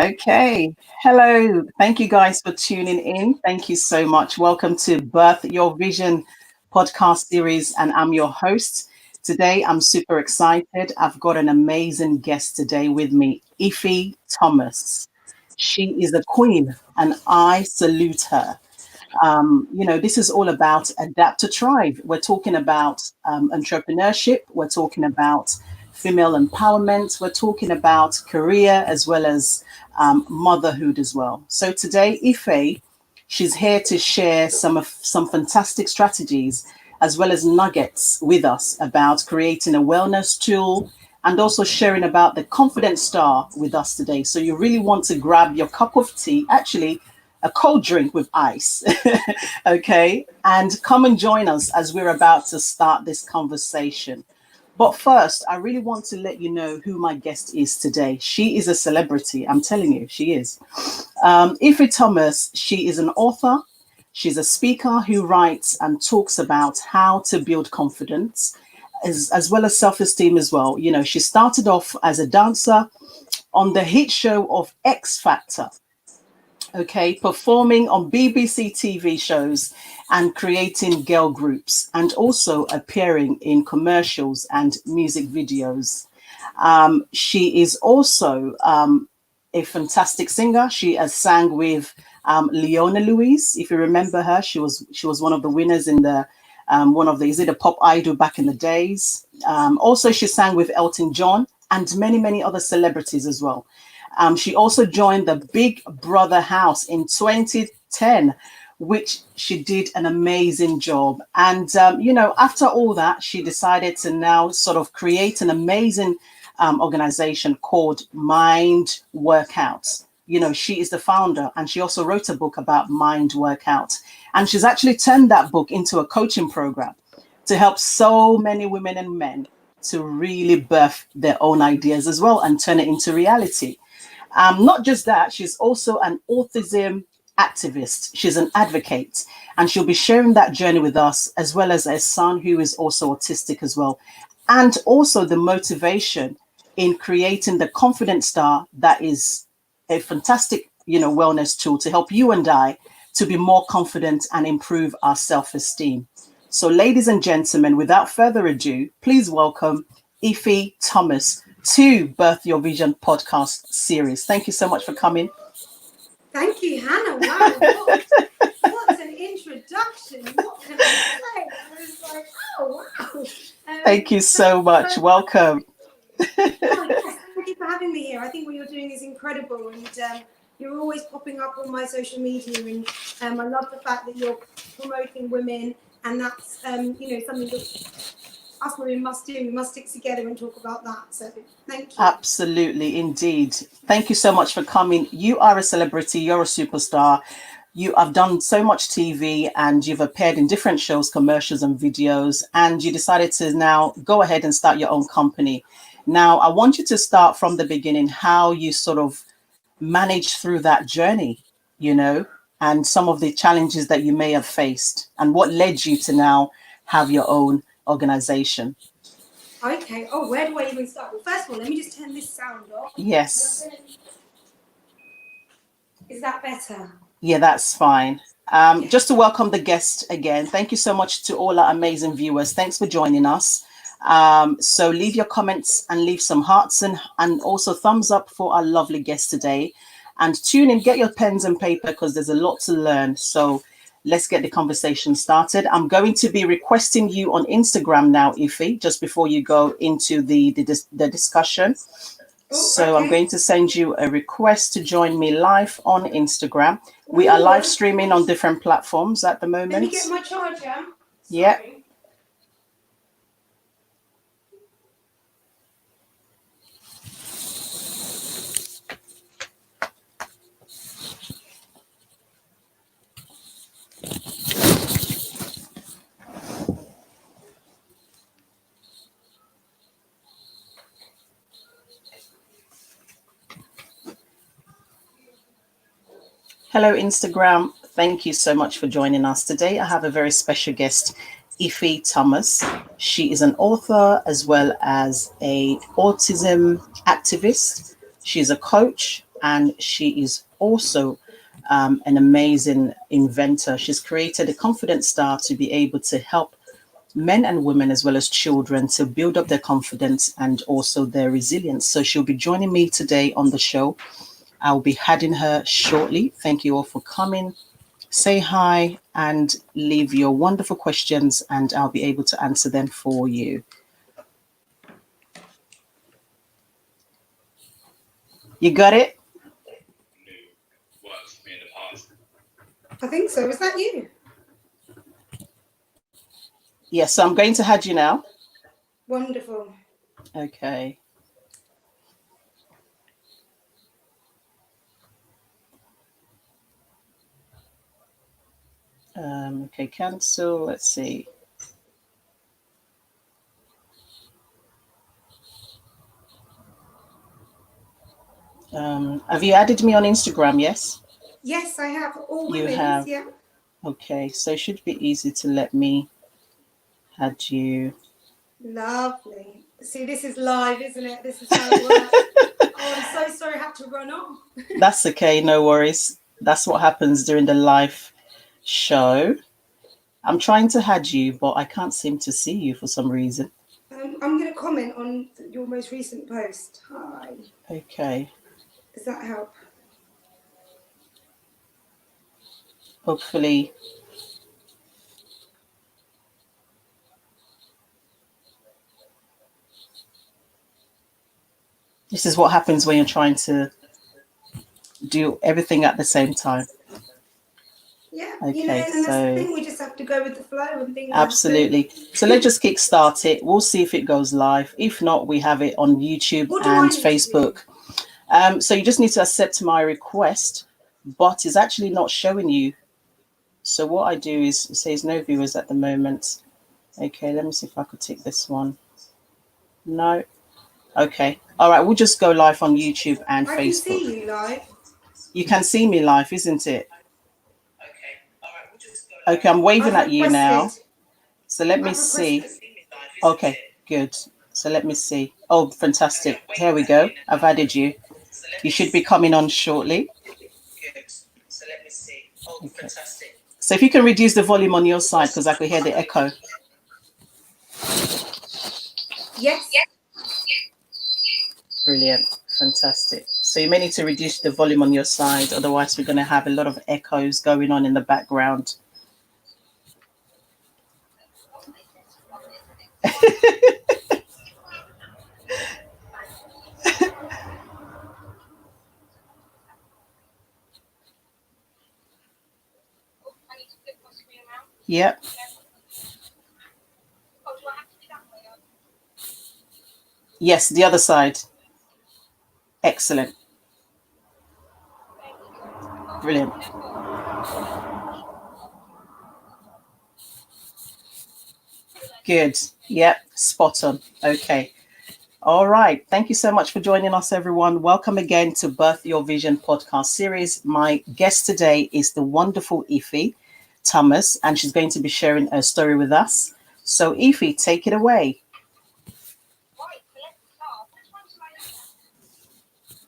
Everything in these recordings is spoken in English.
Okay. Hello. Thank you guys for tuning in. Thank you so much. Welcome to Birth Your Vision podcast series, and I'm your host. Today, I'm super excited. I've got an amazing guest today with me, Ife Thomas. She is a queen, and I salute her. This is all about adapt to thrive. We're talking about entrepreneurship. We're talking about female empowerment. We're talking about career as well as motherhood as well. So today, Ife, she's here to share some fantastic strategies as well as nuggets with us about creating a wellness tool and also sharing about the confidence star with us today. So you really want to grab your cup of tea, actually a cold drink with ice, okay, and come and join us as we're about to start this conversation. But first, I really want to let you know who my guest is today. She is a celebrity. I'm telling you, she is. Ife Thomas, she is an author. She's a speaker who writes and talks about how to build confidence as well as self-esteem as well. You know, she started off as a dancer on the hit show of X Factor, okay, performing on BBC TV shows and creating girl groups and also appearing in commercials and music videos. She is also a fantastic singer. She has sang with Leona Louise. If you remember her, she was one of the winners in the one of the is it a pop idol back in the days. Also, she sang with Elton John and many other celebrities as well. She also joined the Big Brother house in 2010, which she did an amazing job. And, after all that, she decided to now sort of create an amazing organization called Mind Workouts. You know, she is the founder and she also wrote a book about mind workout. And she's actually turned that book into a coaching program to help so many women and men to really birth their own ideas as well and turn it into reality. Not just that, she's also an autism activist. She's an advocate, and she'll be sharing that journey with us, as well as a son who is also autistic as well, and also the motivation in creating the confident star that is a fantastic, wellness tool to help you and I to be more confident and improve our self-esteem. So, ladies and gentlemen, without further ado, please welcome Ife Thomas to Birth Your Vision podcast series. Thank you so much for coming. Thank you, Hannah. Wow, what an introduction. What can I say? I was like, oh, wow. Thank you so much. Welcome. Oh, yes, thank you for having me here. I think what you're doing is incredible, and you're always popping up on my social media, and I love the fact that you're promoting women, and that's, something that us women must do. We must stick together and talk about that. So thank you. Absolutely, indeed. Thank you so much for coming. You are a celebrity. You're a superstar. You have done so much TV and you've appeared in different shows, commercials and videos, and you decided to now go ahead and start your own company. Now, I want you to start from the beginning, how you sort of managed through that journey, and some of the challenges that you may have faced and what led you to now have your own organization. Okay. Oh, where do I even start? Well, first of all, let me just turn this sound off. Yes. Is that better? Yeah, that's fine. Just to welcome the guest again. Thank you so much to all our amazing viewers. Thanks for joining us. So leave your comments and leave some hearts and also thumbs up for our lovely guest today. And tune in, get your pens and paper because there's a lot to learn. So let's get the conversation started. I'm going to be requesting you on Instagram now, Ife, just before you go into the discussion. So I'm going to send you a request to join me live on Instagram. We are live streaming on different platforms at the moment. Let me get my charger. Yeah. Hello, Instagram. Thank you so much for joining us today. I have a very special guest, Ife Thomas. She is an author as well as a autism activist. She's a coach and she is also an amazing inventor. She's created a Confident Star to be able to help men and women as well as children to build up their confidence and also their resilience. So she'll be joining me today on the show. I'll be adding her shortly. Thank you all for coming. Say hi and leave your wonderful questions, and I'll be able to answer them for you. You got it? I think so. Was that you? Yes, so I'm going to add you now. Wonderful. Okay. Okay, cancel. Let's see. Have you added me on Instagram? Yes? Yes, I have. All You women's, have. yeah. Okay, so it should be easy to let me add you. Lovely. See, this is live, isn't it? This is how it works. Oh, I'm so sorry I had to run off. That's okay, no worries. That's what happens during the live show. I'm trying to add you, but I can't seem to see you for some reason. I'm going to comment on your most recent post. Hi. Okay. Does that help? Hopefully. This is what happens when you're trying to do everything at the same time. Yeah, Okay, you know, and that's the thing. We just have to go with the flow and things. Absolutely. So let's just kickstart it. We'll see if it goes live. If not, we have it on YouTube and Facebook. So you just need to accept my request, but it's actually not showing you. So what I do is it says no viewers at the moment. Okay, let me see if I could take this one. No. Okay. All right. We'll just go live on YouTube and Facebook. I can see you live. You can see me live, isn't it? Okay. All right. We'll just go live. Okay. I'm waving at you now. So let me see. Okay. Good. So let me see. Oh, fantastic. Here we go. I've added you. You should be coming on shortly. Good. So let me see. Oh, fantastic. So if you can reduce the volume on your side, because I could hear the echo. Yes. Brilliant. Fantastic. So you may need to reduce the volume on your side, otherwise we're going to have a lot of echoes going on in the background. Yep. Yes, the other side. Excellent. Brilliant. Good. Yep. Spot on. Okay. All right. Thank you so much for joining us, everyone. Welcome again to Birth Your Vision podcast series. My guest today is the wonderful Ife Thomas, and she's going to be sharing a story with us. So, Ife, take it away.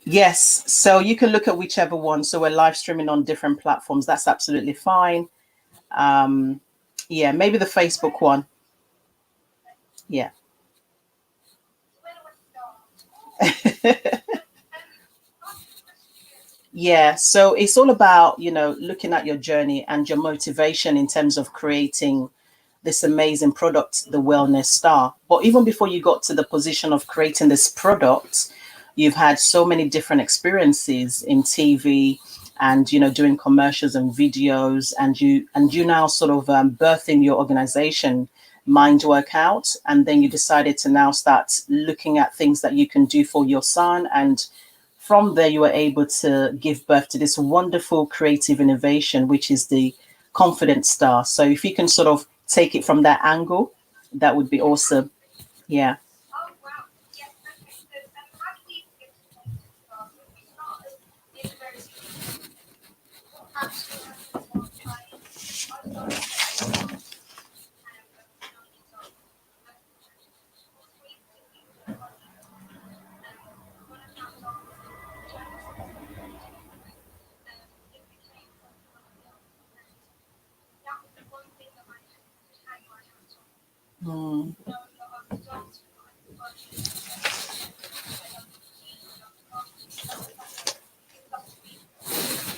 Yes, so you can look at whichever one. So we're live streaming on different platforms. That's absolutely fine. Yeah, maybe the Facebook one. Yeah. Yeah, so it's all about, looking at your journey and your motivation in terms of creating this amazing product, the Wellness Star. But even before you got to the position of creating this product, you've had so many different experiences in TV and, doing commercials and videos, and you now sort of birthing your organization, Mind Workout, and then you decided to now start looking at things that you can do for your son, and from there you were able to give birth to this wonderful creative innovation, which is the Confident Star. So if you can sort of take it from that angle, that would be awesome. Yeah. Mm.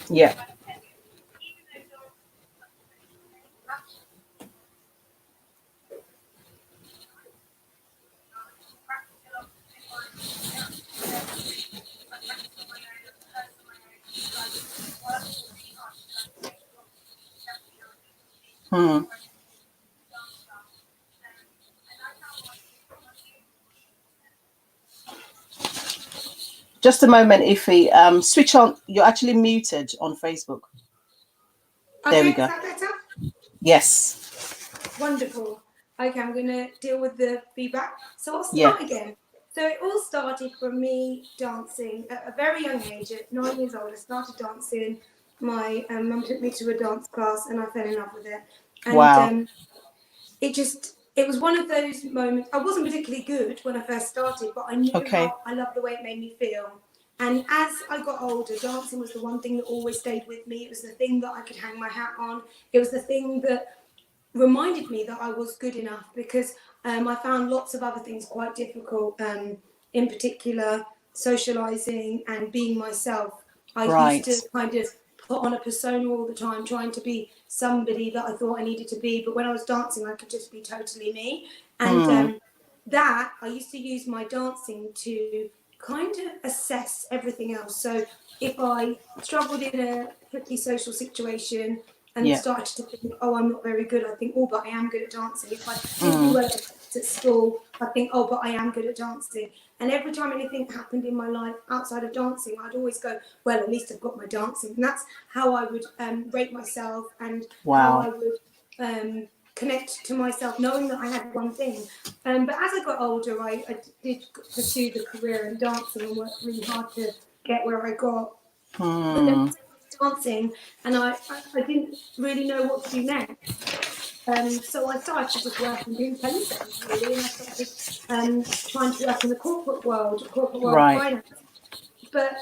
Yeah. Hmm. Just a moment, Ife. Switch on. You're actually muted on Facebook. There we Okay, is go. that better? Yes. Wonderful. Okay, I'm going to deal with the feedback. So I'll Yeah. start again. So it all started from me dancing at a very young age. At 9 years old, I started dancing. My mum took me to a dance class, and I fell in love with it. And Wow. it was one of those moments. I wasn't particularly good when I first started, but I knew Okay. how I loved the way it made me feel. And as I got older, dancing was the one thing that always stayed with me. It was the thing that I could hang my hat on. It was the thing that reminded me that I was good enough, because I found lots of other things quite difficult, in particular socializing and being myself. I used Right. to kind of put on a persona all the time, trying to be somebody that I thought I needed to be, but when I was dancing I could just be totally me. And Hmm. that I used to use my dancing to kind of assess everything else. So if I struggled in a tricky social situation and Yeah. started to think, oh, I'm not very good, I think, oh, but I am good at dancing. If I didn't do Hmm. well at school, I think, oh, but I am good at dancing. And every time anything happened in my life outside of dancing, I'd always go, well, at least I've got my dancing. And that's how I would rate myself, and how I Wow. would connect to myself, knowing that I had one thing. But as I got older, I did pursue the career in dancing and worked really hard to get where I got. But then Hmm. I started dancing, and I didn't really know what to do next. So I started just working doing telesales, really, and I started trying to work in the corporate world of Right. finance. But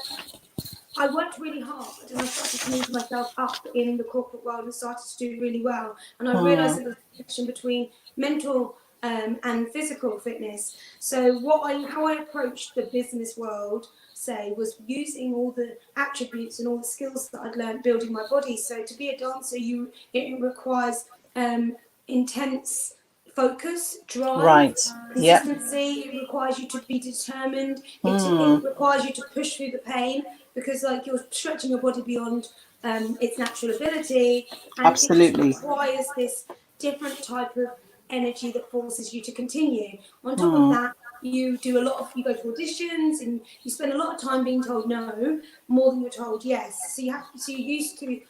I worked really hard, and I started to move myself up in the corporate world and started to do really well. And I realised Hmm. that there was a connection between mental and physical fitness. So how I approached the business world, say, was using all the attributes and all the skills that I'd learned building my body. So to be a dancer, it requires intense focus, drive, Right. Yep. consistency. It requires you to be determined. Hmm. It requires you to push through the pain, because like you're stretching your body beyond its natural ability, and it just Absolutely. requires this different type of energy that forces you to continue. On top of Hmm. that, you go to auditions, and you spend a lot of time being told no more than you're told yes. So you're used to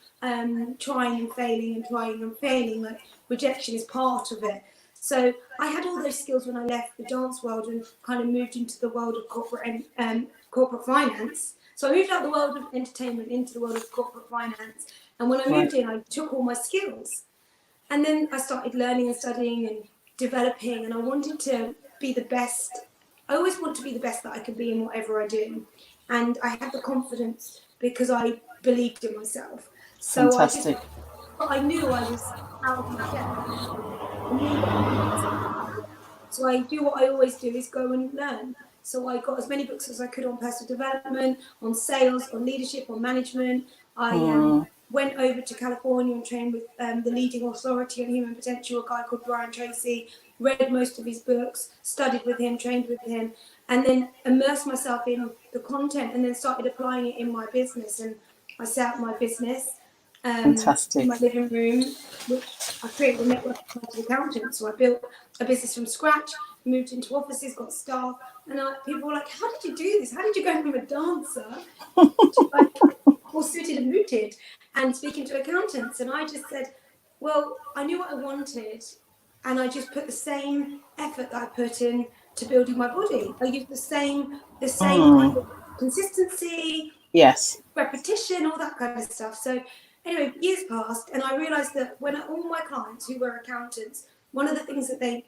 trying and failing and trying and failing. Like, rejection is part of it. So I had all those skills when I left the dance world and kind of moved into the world of corporate finance. So I moved out of the world of entertainment into the world of corporate finance. And when I Right. moved in, I took all my skills. And then I started learning and studying and developing, and I wanted to be the best. I always want to be the best that I can be in whatever I do. And I had the confidence because I believed in myself. So Fantastic. I knew I was out of my depth. I knew that I needed to. So I do what I always do, is go and learn. So I got as many books as I could on personal development, on sales, on leadership, on management. I Hmm. went over to California and trained with the leading authority on human potential, a guy called Brian Tracy. Read most of his books, studied with him, trained with him, and then immersed myself in the content, and then started applying it in my business. And I set up my business in Fantastic. my living room, which I created a network of chartered accountants. So I built a business from scratch, moved into offices, got staff, and people were like, "How did you do this? How did you go from a dancer to like all suited and booted and speaking to accountants?" And I just said, "Well, I knew what I wanted, and I just put the same effort that I put in to building my body. I used the same Hmm. kind of consistency, Yes. repetition, all that kind of stuff." So anyway, years passed, and I realised that when all my clients who were accountants, one of the things that they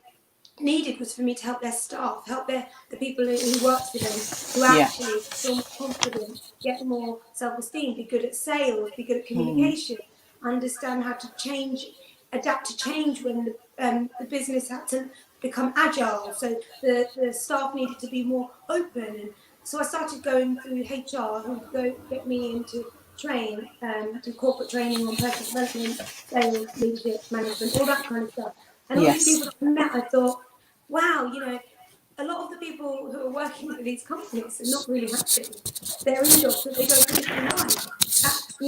needed was for me to help their staff, help the people who worked with them, who actually feel more confident, get more self-esteem, be good at sales, be good at communication, understand how to change, adapt to change when the business had to become agile. So the staff needed to be more open. And so I started going through HR, who would go get me into do corporate training on personal development, sales, leadership, management, all that kind of stuff. And all these people that I met, I thought, wow, a lot of the people who are working for these companies are not really happy. They're in jobs that they don't particularly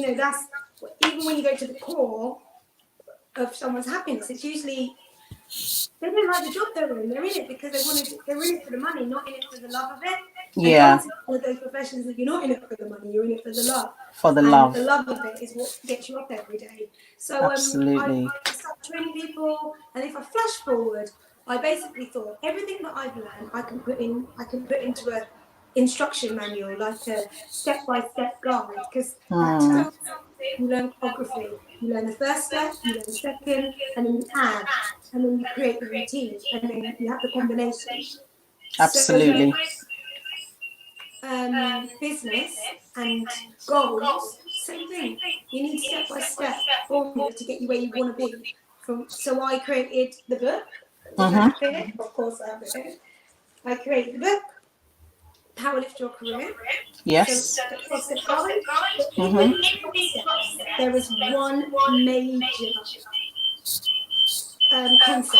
like. That's even when you go to the core of someone's happiness, it's usually they don't like the job they're in. They're in it because they're in it for the money, not in it for the love of it. And dancing is one of those professions that you're not in it for the money, you're in it for the love. For the and love. the love of it is what gets you up every day. So Absolutely. I started training people, and if I flash forward, I basically thought everything that I've learned I can put into a instruction manual, like a step-by-step guide, because you learn choreography. You learn the first step, you learn the second, and then you add, and then you create the routine, and then you have the combination. Absolutely. So, business and goals, same thing. You need step-by-step formula to get you where you want to be. So I created the book, which I have here. Of course, I have it here. I created the book, How to Lift Your Career. Yes. So step guide. But there is one major concept.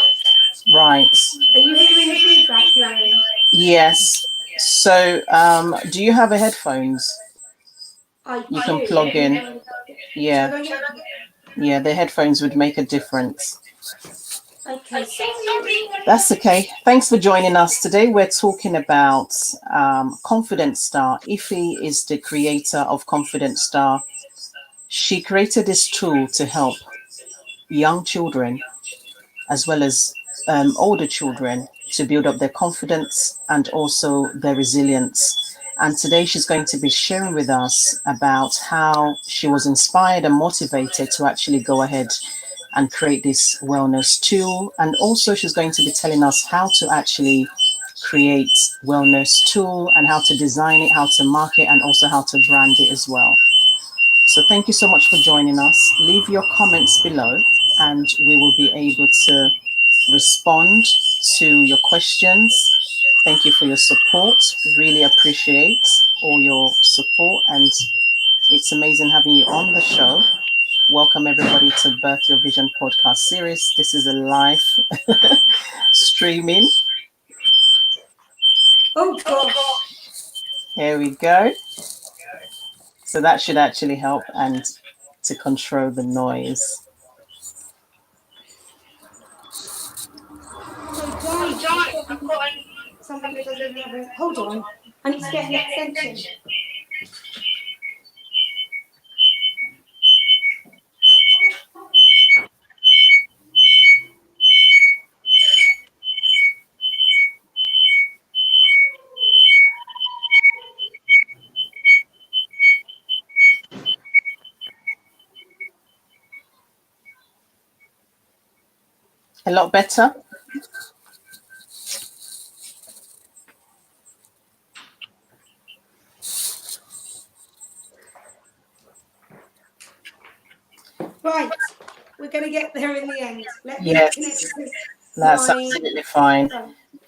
Right. Are you hearing the feedback, Lauren? Yes. So, do you have a headphones? You can plug in. Yeah. Yeah, the headphones would make a difference. Okay, sorry. That's okay. Thanks for joining us today. We're talking about Confident Star. Ife is the creator of Confident Star. She created this tool to help young children as well as older children to build up their confidence and also their resilience. And today she's going to be sharing with us about how she was inspired and motivated to actually go ahead and create this wellness tool. And also she's going to be telling us how to actually create wellness tool and how to design it, how to market, and also how to brand it as well. So thank you so much for joining us. Leave your comments below and we will be able to respond to your questions. Thank you for your support. Really appreciate all your support, and it's amazing having you on the show. Welcome everybody to Birth Your Vision podcast series. This is a live streaming. Oh gosh. Here we go. So that should actually help and to control the noise. So guys, I've got something that does over. Hold on. I need to get an extension. A lot better. Right, we're going to get there in the end. Let me Yes, connect to that's absolutely fine.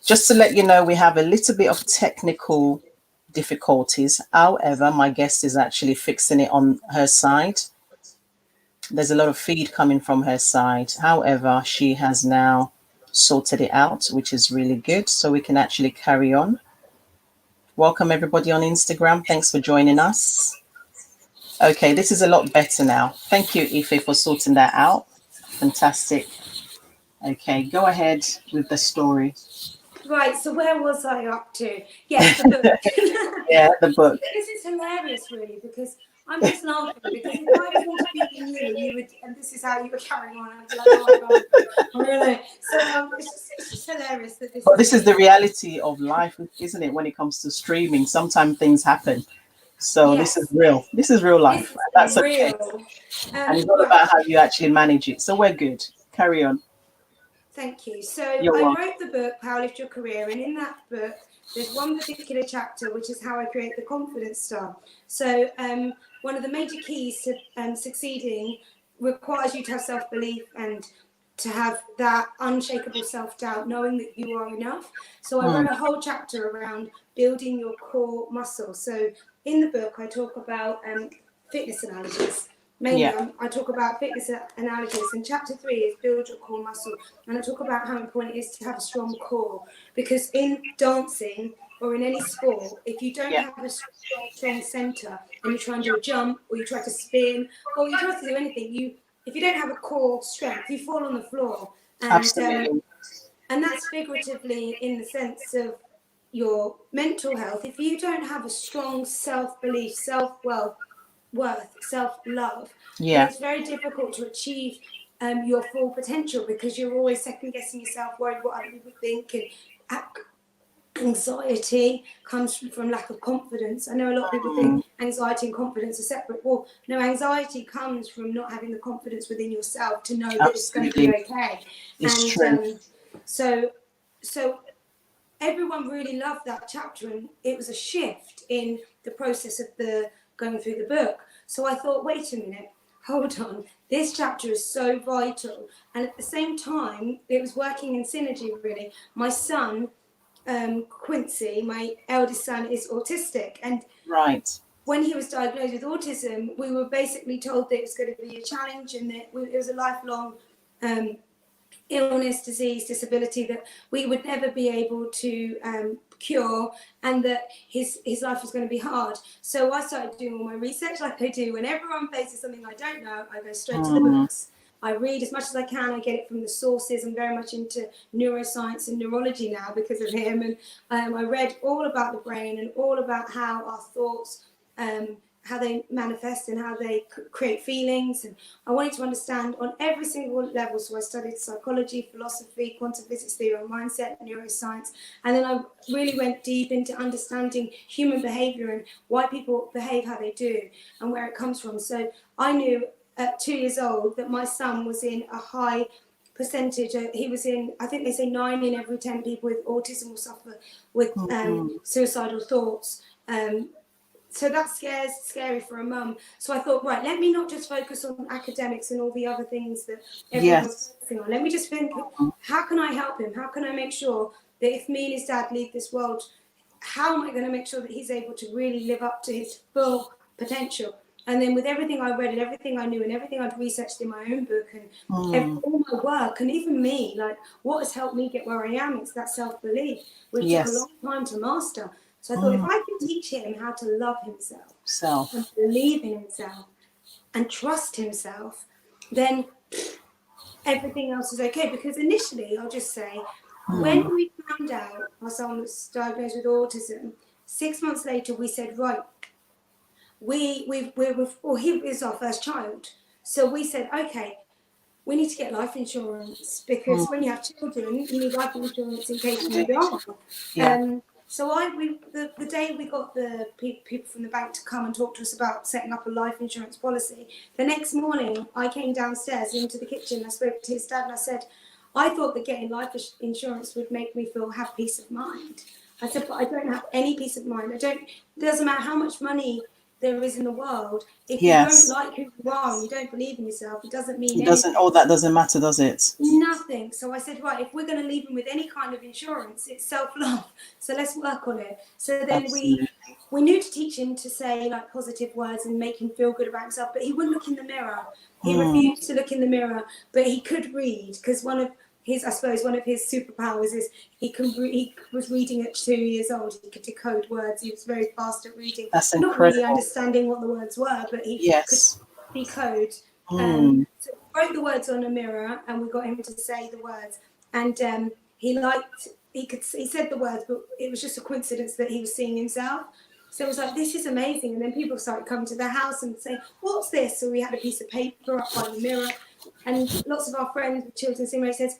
Just to let you know, we have a little bit of technical difficulties. However, my guest is actually fixing it on her side. There's a lot of feed coming from her side. However, she has now sorted it out, which is really good. So we can actually carry on. Welcome everybody on Instagram. Thanks for joining us. Okay, this is a lot better now. Thank you, Ife, for sorting that out. Fantastic. Okay, go ahead with the story. Right, so where was I up to? Yes, the book. Yeah, the book. This is hilarious, really, because I'm just laughing, because if I was interviewing you would, and this is how you were carrying on, I'd be like, oh my God, really? So it's just hilarious that this This is the reality of life, isn't it? When it comes to streaming, sometimes things happen. So yes. This is real. This is real life. That's real. Okay. And it's all about how you actually manage it. So we're good. Carry on. Thank you. So You're I welcome. wrote the book, How to Lift Your Career, and in that book, there's one particular chapter, which is how I create the confidence star. So one of the major keys to succeeding requires you to have self-belief and to have that unshakable self-doubt, knowing that you are enough. So I wrote a whole chapter around building your core muscle. So in the book, I talk about fitness analogies. Mainly, Yeah. I talk about fitness analogies, and chapter 3 is build your core muscle. And I talk about how important it is to have a strong core, because in dancing or in any sport, if you don't Yeah. have a strong center and you try and do a jump or you try to spin or you try to do anything, if you don't have a core strength, you fall on the floor. Absolutely. And that's figuratively in the sense of your mental health. If you don't have a strong self-belief, self-worth, self-love, then Yeah. it's very difficult to achieve your full potential, because you're always second guessing yourself, worried what other people think, and anxiety comes from lack of confidence. I know a lot of people think anxiety and confidence are separate. Well, no, anxiety comes from not having the confidence within yourself to know that it's going to be Absolutely. okay. It's And true. so everyone really loved that chapter, and it was a shift in the process of the going through the book. So I thought, wait a minute, hold on, this chapter is so vital. And at the same time, it was working in synergy, really. My son, Quincy, my eldest son, is autistic, and Right. when he was diagnosed with autism, we were basically told that it was going to be a challenge and that it was a lifelong illness, disease, disability that we would never be able to cure, and that his life was going to be hard. So I started doing all my research, like I do whenever I'm facing something I don't know. I go straight to the books. I read as much as I can. I get it from the sources. I'm very much into neuroscience and neurology now because of him. And I read all about the brain and all about how our thoughts, how they manifest and how they create feelings. And I wanted to understand on every single level. So I studied psychology, philosophy, quantum physics theory, mindset, neuroscience. And then I really went deep into understanding human behavior and why people behave how they do and where it comes from. So I knew at 2 years old that my son was in a high percentage. He was in, I think they say 9 in every 10 people with autism will suffer with suicidal thoughts. So that's scary for a mum. So I thought, right, let me not just focus on academics and all the other things that everyone's Yes. focusing on. Let me just think, how can I help him? How can I make sure that if me and his dad leave this world, how am I going to make sure that he's able to really live up to his full potential? And then with everything I read and everything I knew and everything I'd researched in my own book and all my work and even me, like what has helped me get where I am, it's that self-belief, which took a Yes. long time to master. So I thought if I can teach him how to love himself Self. and believe in himself and trust himself, then everything else is okay. Because initially, I'll just say, when we found out our son was diagnosed with autism, 6 months later, we said, right, he was our first child. So we said, okay, we need to get life insurance, because when you have children, you need life insurance in case you die. Yeah. So the day we got the people from the bank to come and talk to us about setting up a life insurance policy, the next morning I came downstairs into the kitchen. I spoke to his dad and I said, I thought that getting life insurance would make me have peace of mind. I said, but I don't have any peace of mind. It doesn't matter how much money there is in the world. If you don't Yes. like who you are and you don't believe in yourself, it doesn't mean It doesn't, anything. all that doesn't matter, does it? Nothing. So I said, right, if we're going to leave him with any kind of insurance, it's self-love. So let's work on it. So then we Absolutely. knew to teach him to say like positive words and make him feel good about himself, but he wouldn't look in the mirror. He refused to look in the mirror, but he could read, because one of his superpowers is he was reading at 2 years old. He could decode words. He was very fast at reading, That's not really incredible. understanding what the words were, but he could Yes. decode. So we wrote the words on a mirror and we got him to say the words. And he said the words, but it was just a coincidence that he was seeing himself. So it was like, this is amazing. And then people started coming to the house and saying, what's this? So we had a piece of paper up by the mirror. And lots of our friends with children similarly says,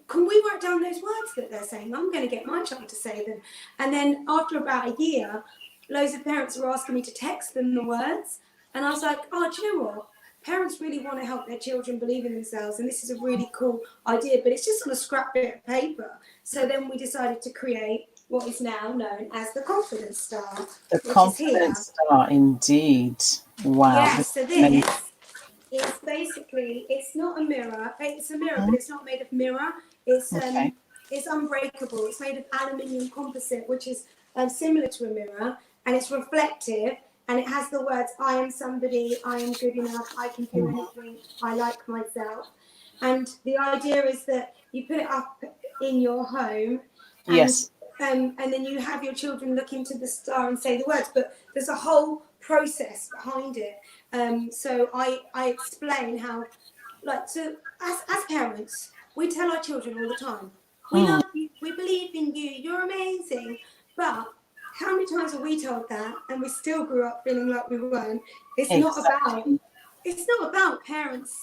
can we write down those words that they're saying? I'm going to get my child to say them. And then after about a year, loads of parents were asking me to text them the words. And I was like, oh, do you know what? parents really want to help their children believe in themselves, and this is a really cool idea, but it's just on a scrap bit of paper. So then we decided to create what is now known as the Confidence Star, The which is here. confidence star, indeed. Wow. Yes, so this is basically, it's not a mirror. It's a mirror, but it's not made of mirror. Okay. It's unbreakable. It's made of aluminium composite, which is similar to a mirror, and it's reflective. And it has the words, I am somebody, I am good enough, I can do anything, I like myself. And the idea is that you put it up in your home, and, Yes. and then you have your children look into the star and say the words, but there's a whole process behind it. So I explain how, like, so as parents, we tell our children all the time, we love you, we believe in you, you're amazing, but how many times have we told that and we still grew up feeling like we weren't? It's not about parents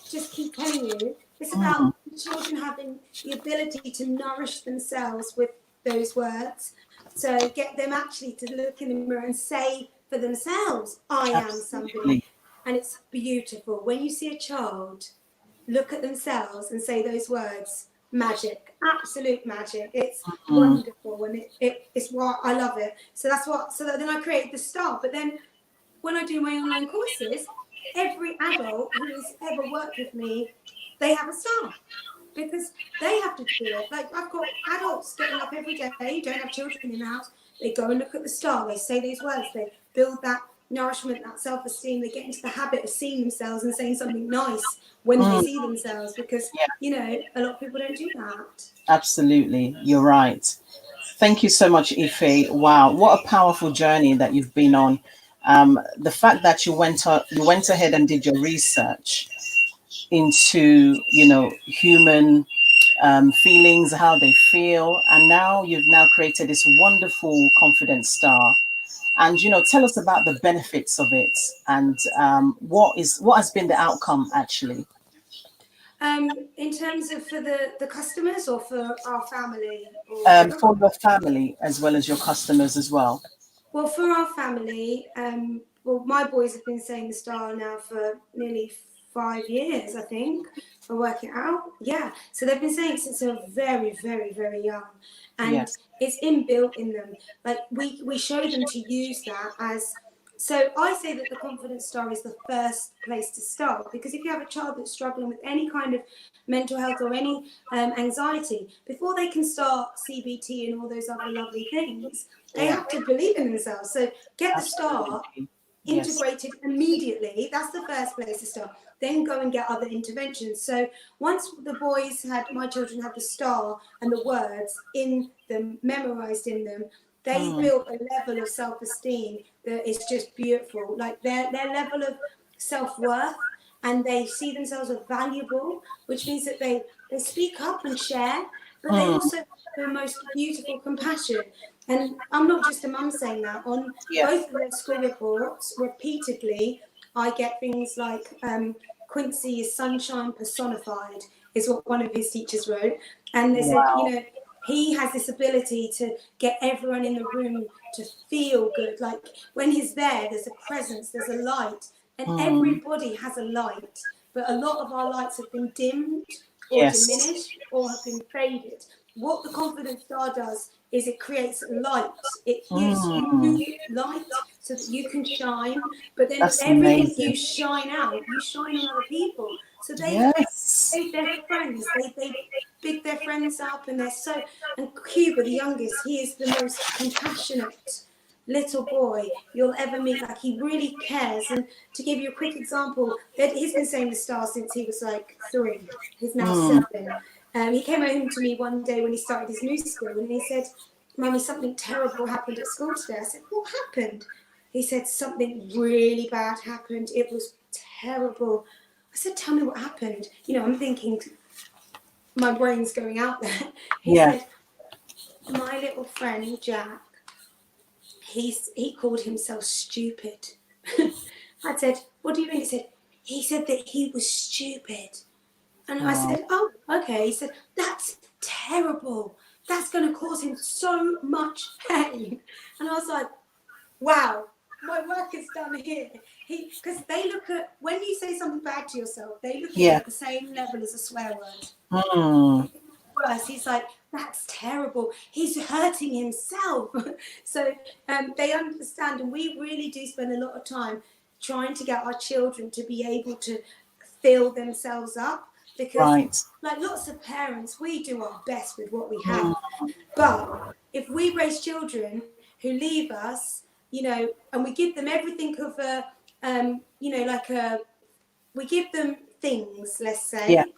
just keep telling you. It's about children having the ability to nourish themselves with those words. So get them actually to look in the mirror and say for themselves, I am somebody. And it's beautiful. When you see a child look at themselves and say those words, magic, absolute magic. It's wonderful, and it's what I love it. So then I created the star. But then when I do my online courses, every adult who has ever worked with me, they have a star, because they have to do it. Like, I've got adults getting up every day, don't have children in the house, they go and look at the star, they say these words, they build that nourishment, that self-esteem, they get into the habit of seeing themselves and saying something nice when they see themselves, because you know, a lot of people don't do that. Absolutely, you're right. Thank you so much, Ife. Wow, what a powerful journey that you've been on. The fact that you went ahead and did your research into, you know, human feelings, how they feel, and now you've now created this wonderful confidence star. And, you know, tell us about the benefits of it, and what has been the outcome actually. In terms of for the customers or for our family? Or For your family as well as your customers as well. Well, for our family, well, my boys have been saying the star now for nearly 5 years, I think, for working out. Yeah, so they've been saying it since they're very, very, very young, and it's inbuilt in them. Like, we show them to use that as. So I say that the confidence star is the first place to start, because if you have a child that's struggling with any kind of mental health or any anxiety, before they can start CBT and all those other lovely things, they have to believe in themselves. So get the star integrated immediately. That's the first place to start. Then go and get other interventions. So once my children had the star and the words in them, memorized in them, they built a level of self-esteem that is just beautiful. Like their level of self-worth, and they see themselves as valuable, which means that they speak up and share, but they also have the most beautiful compassion. And I'm not just a mum saying that. On both of their school reports, repeatedly, I get things like Quincy is sunshine personified, is what one of his teachers wrote. And they said, you know, he has this ability to get everyone in the room to feel good. Like, when he's there, there's a presence, there's a light, and everybody has a light. But a lot of our lights have been dimmed or diminished or have been faded. What the confidence star does is it creates light. It gives you light so that you can shine. But then everything you shine out, you shine on other people. So they their friends, they big their friends up, and they're so. And Cuba, the youngest, he is the most compassionate little boy you'll ever meet. Like, he really cares. And to give you a quick example, he's been saying the star since he was like 3. He's now 7. He came home to me one day when he started his new school, and he said, "Mummy, something terrible happened at school today." I said, "What happened?" He said, "Something really bad happened. It was terrible." I said, "Tell me what happened." You know, I'm thinking, my brain's going out there. He said, "My little friend Jack, he called himself stupid." I said, "What do you mean?" He said that he was stupid. And I said, "Oh, okay." He said, "That's terrible. That's going to cause him so much pain." And I was like, wow, my work is done here. Because they look at, when you say something bad to yourself, they look at it Yeah. at the same level as a swear word. Mm. Worse, he's like, that's terrible. He's hurting himself. So they understand, and we really do spend a lot of time trying to get our children to be able to fill themselves up, because Right. like lots of parents, we do our best with what we Mm. have. But if we raise children who leave us, and we give them everything of a, we give them things, let's Yeah. say,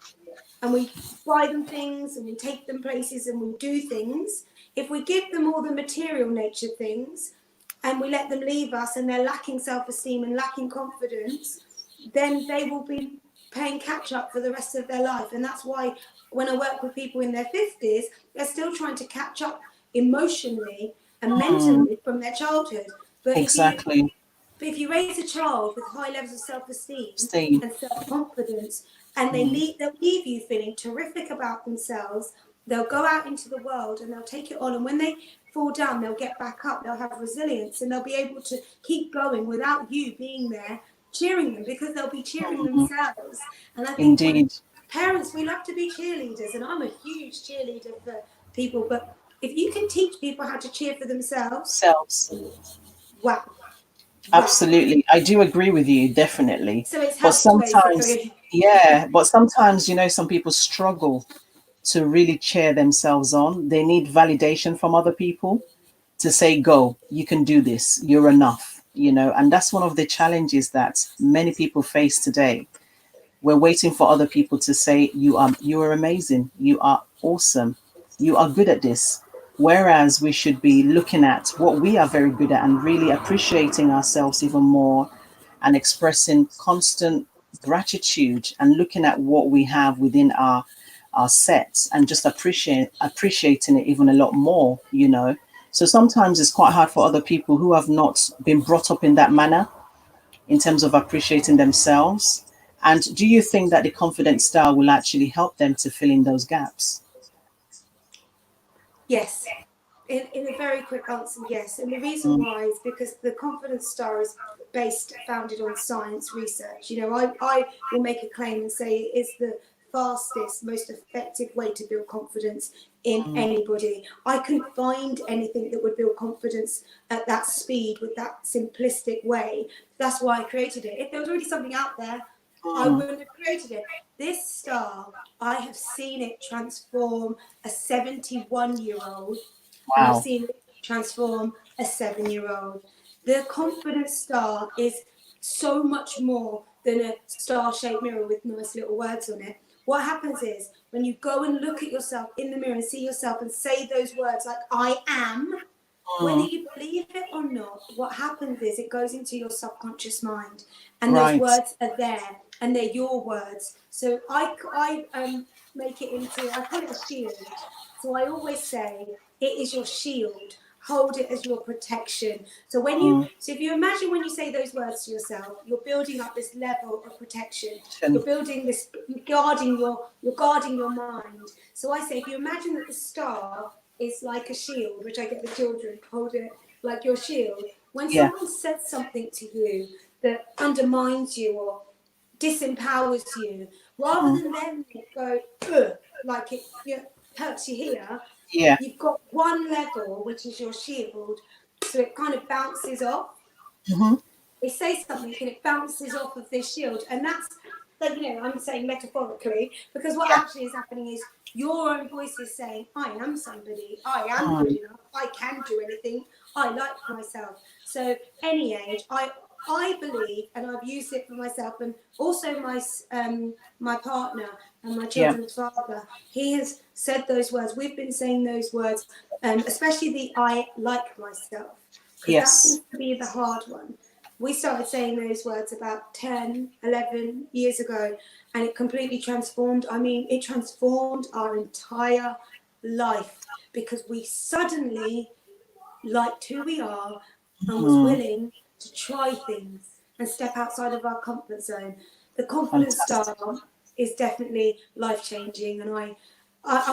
and we buy them things and we take them places and we do things. If we give them all the material nature things and we let them leave us and they're lacking self-esteem and lacking confidence, then they will be paying catch up for the rest of their life. And that's why when I work with people in their 50s, they're still trying to catch up emotionally and Mm. mentally from their childhood. But Exactly. if you raise a child with high levels of self-esteem Steve. and self-confidence, and Mm. they'll leave you feeling terrific about themselves, they'll go out into the world and they'll take it on. And when they fall down, they'll get back up. They'll have resilience and they'll be able to keep going without you being there cheering them, because they'll be cheering Mm. themselves. And I think when Indeed. parents, we love to be cheerleaders, and I'm a huge cheerleader for people. But if you can teach people how to cheer for themselves, Selves. wow, wow. Absolutely. I do agree with you, definitely. So it's But helped sometimes, basically. yeah, but sometimes, some people struggle to really cheer themselves on. They need validation from other people to say, go, you can do this, you're enough, and that's one of the challenges that many people face today. We're waiting for other people to say, you are amazing, you are awesome, you are good at this. Whereas we should be looking at what we are very good at and really appreciating ourselves even more, and expressing constant gratitude and looking at what we have within our sets, and just appreciating it even a lot more. So sometimes it's quite hard for other people who have not been brought up in that manner, in terms of appreciating themselves. And do you think that the confident style will actually help them to fill in those gaps? Yes. In a very quick answer, yes. And the reason Mm. why is because the confidence star is founded on science research. I will make a claim and say it's the fastest, most effective way to build confidence in Mm. anybody. I couldn't find anything that would build confidence at that speed with that simplistic way. That's why I created it. If there was already something out there, I Mm. wouldn't have created it. This star, I have seen it transform a 71-year-old, and I've Wow. seen it transform a 7-year-old. The confidence star is so much more than a star-shaped mirror with nice little words on it. What happens is when you go and look at yourself in the mirror and see yourself and say those words like I am, whether Mm. you believe it or not, what happens is it goes into your subconscious mind, and those Right. words are there and they're your words. So I make it into, I call it a shield. So I always say it is your shield. Hold it as your protection. Mm. So if you imagine when you say those words to yourself, you're building up this level of protection. You're And building this, you're guarding your mind. So I say, if you imagine that the star is like a shield, which I get the children hold it like your shield. When yeah. someone says something to you that undermines you or disempowers you, rather Mm. than them go, ugh, like it hurts you here, Yeah. you've got one level, which is your shield, so it kind of bounces off. Hmm. They say something and it bounces off of this shield, and that's like, I'm saying metaphorically, because what Yeah. actually is happening is your own voice is saying, I am somebody, I am good Mm. enough, I can do anything, I like myself. So any age, I believe, and I've used it for myself, and also my partner and my Yeah. children's father, he has said those words. We've been saying those words, especially the I like myself, because that Yes. seems to be the hard one. We started saying those words about 10, 11 years ago, and it completely transformed. I mean, it transformed our entire life, because we suddenly liked who we are and was Mm. willing to try things and step outside of our comfort zone. The confidence Fantastic. star is definitely life changing, and I'm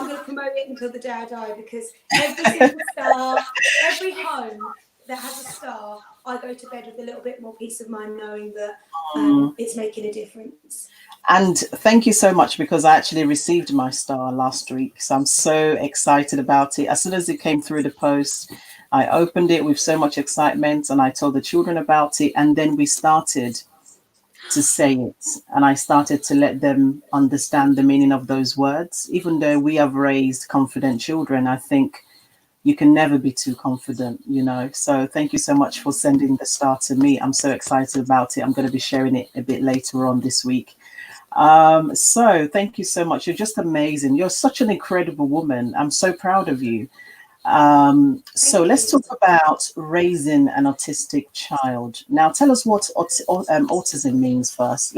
going to promote it until the day I die, because every single star, every home that has a star, I go to bed with a little bit more peace of mind knowing that it's making a difference. And thank you so much, because I actually received my star last week. So I'm so excited about it. As soon as it came through the post, I opened it with so much excitement and I told the children about it. And then we started to say it. And I started to let them understand the meaning of those words. Even though we have raised confident children, I think you can never be too confident, you know. So thank you so much for sending the star to me. I'm so excited about it. I'm going to be sharing it a bit later on this week. So thank you so much. You're just amazing. You're such an incredible woman. I'm so proud of you. So let's talk about raising an autistic child. Now, tell us what autism means first.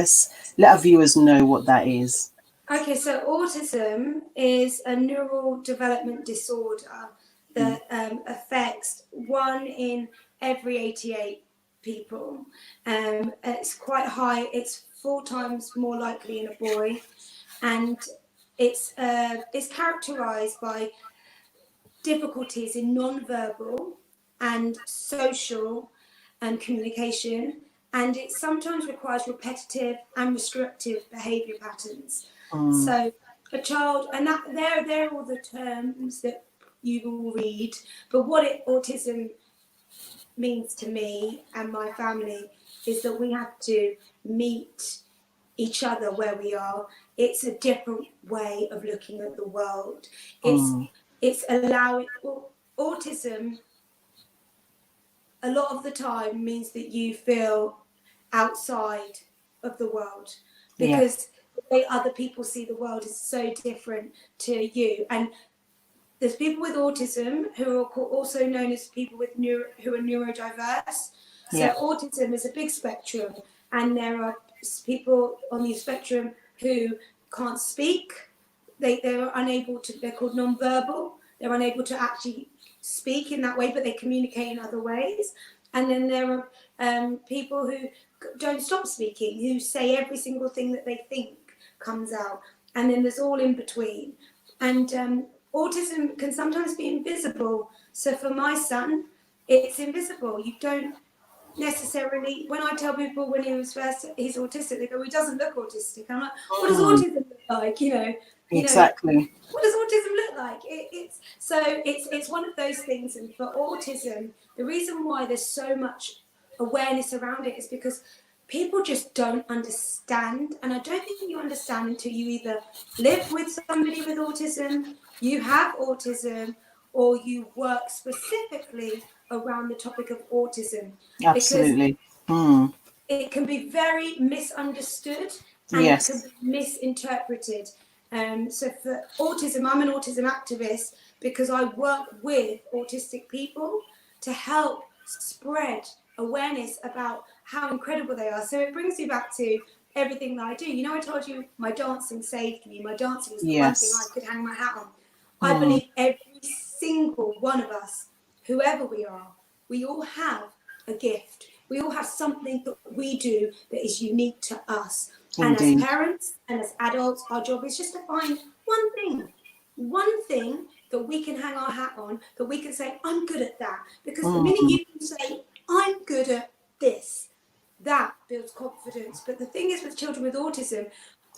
Let our viewers know what that is. Okay, so autism is a neural development disorder that affects 1 in every 88 people. It's quite high. It's 4 times more likely in a boy, and it's characterized by difficulties in non-verbal and social and communication, and it sometimes requires repetitive and restrictive behavior patterns. So a child, and that they're all the terms that you will read, but what autism means to me and my family is that we have to meet each other where we are. It's a different way of looking at the world. It's allowing autism a lot of the time means that you feel outside of the world, because the way other people see the world is so different to you. And there's people with autism who are also known as people with who are neurodiverse. So autism is a big spectrum, and there are people on the spectrum who can't speak. They're unable to. They're called non-verbal. They're unable to actually speak in that way, but they communicate in other ways. And then there are people who don't stop speaking, who say every single thing that they think comes out. And then there's all in between. And autism can sometimes be invisible. So for my son, it's invisible. You don't necessarily, when I tell people when he was first, he's autistic, they go, well, he doesn't look autistic. I'm like, what does autism look like? Exactly. What does autism look like? It's one of those things. And for autism, the reason why there's so much awareness around it is because people just don't understand. And I don't think you understand until you either live with somebody with autism, you have autism, or you work specifically around the topic of autism. Absolutely. Because it can be very misunderstood and it can be misinterpreted. So for autism, I'm an autism activist because I work with autistic people to help spread awareness about how incredible they are. So it brings me back to everything that I do. You know, I told you my dancing saved me. My dancing was the one thing I could hang my hat on. I believe every single one of us, whoever we are, we all have a gift. We all have something that we do that is unique to us. Indeed. And as parents and as adults, our job is just to find one thing that we can hang our hat on, that we can say, I'm good at that. Because the minute you can say, I'm good at this, that builds confidence. But the thing is with children with autism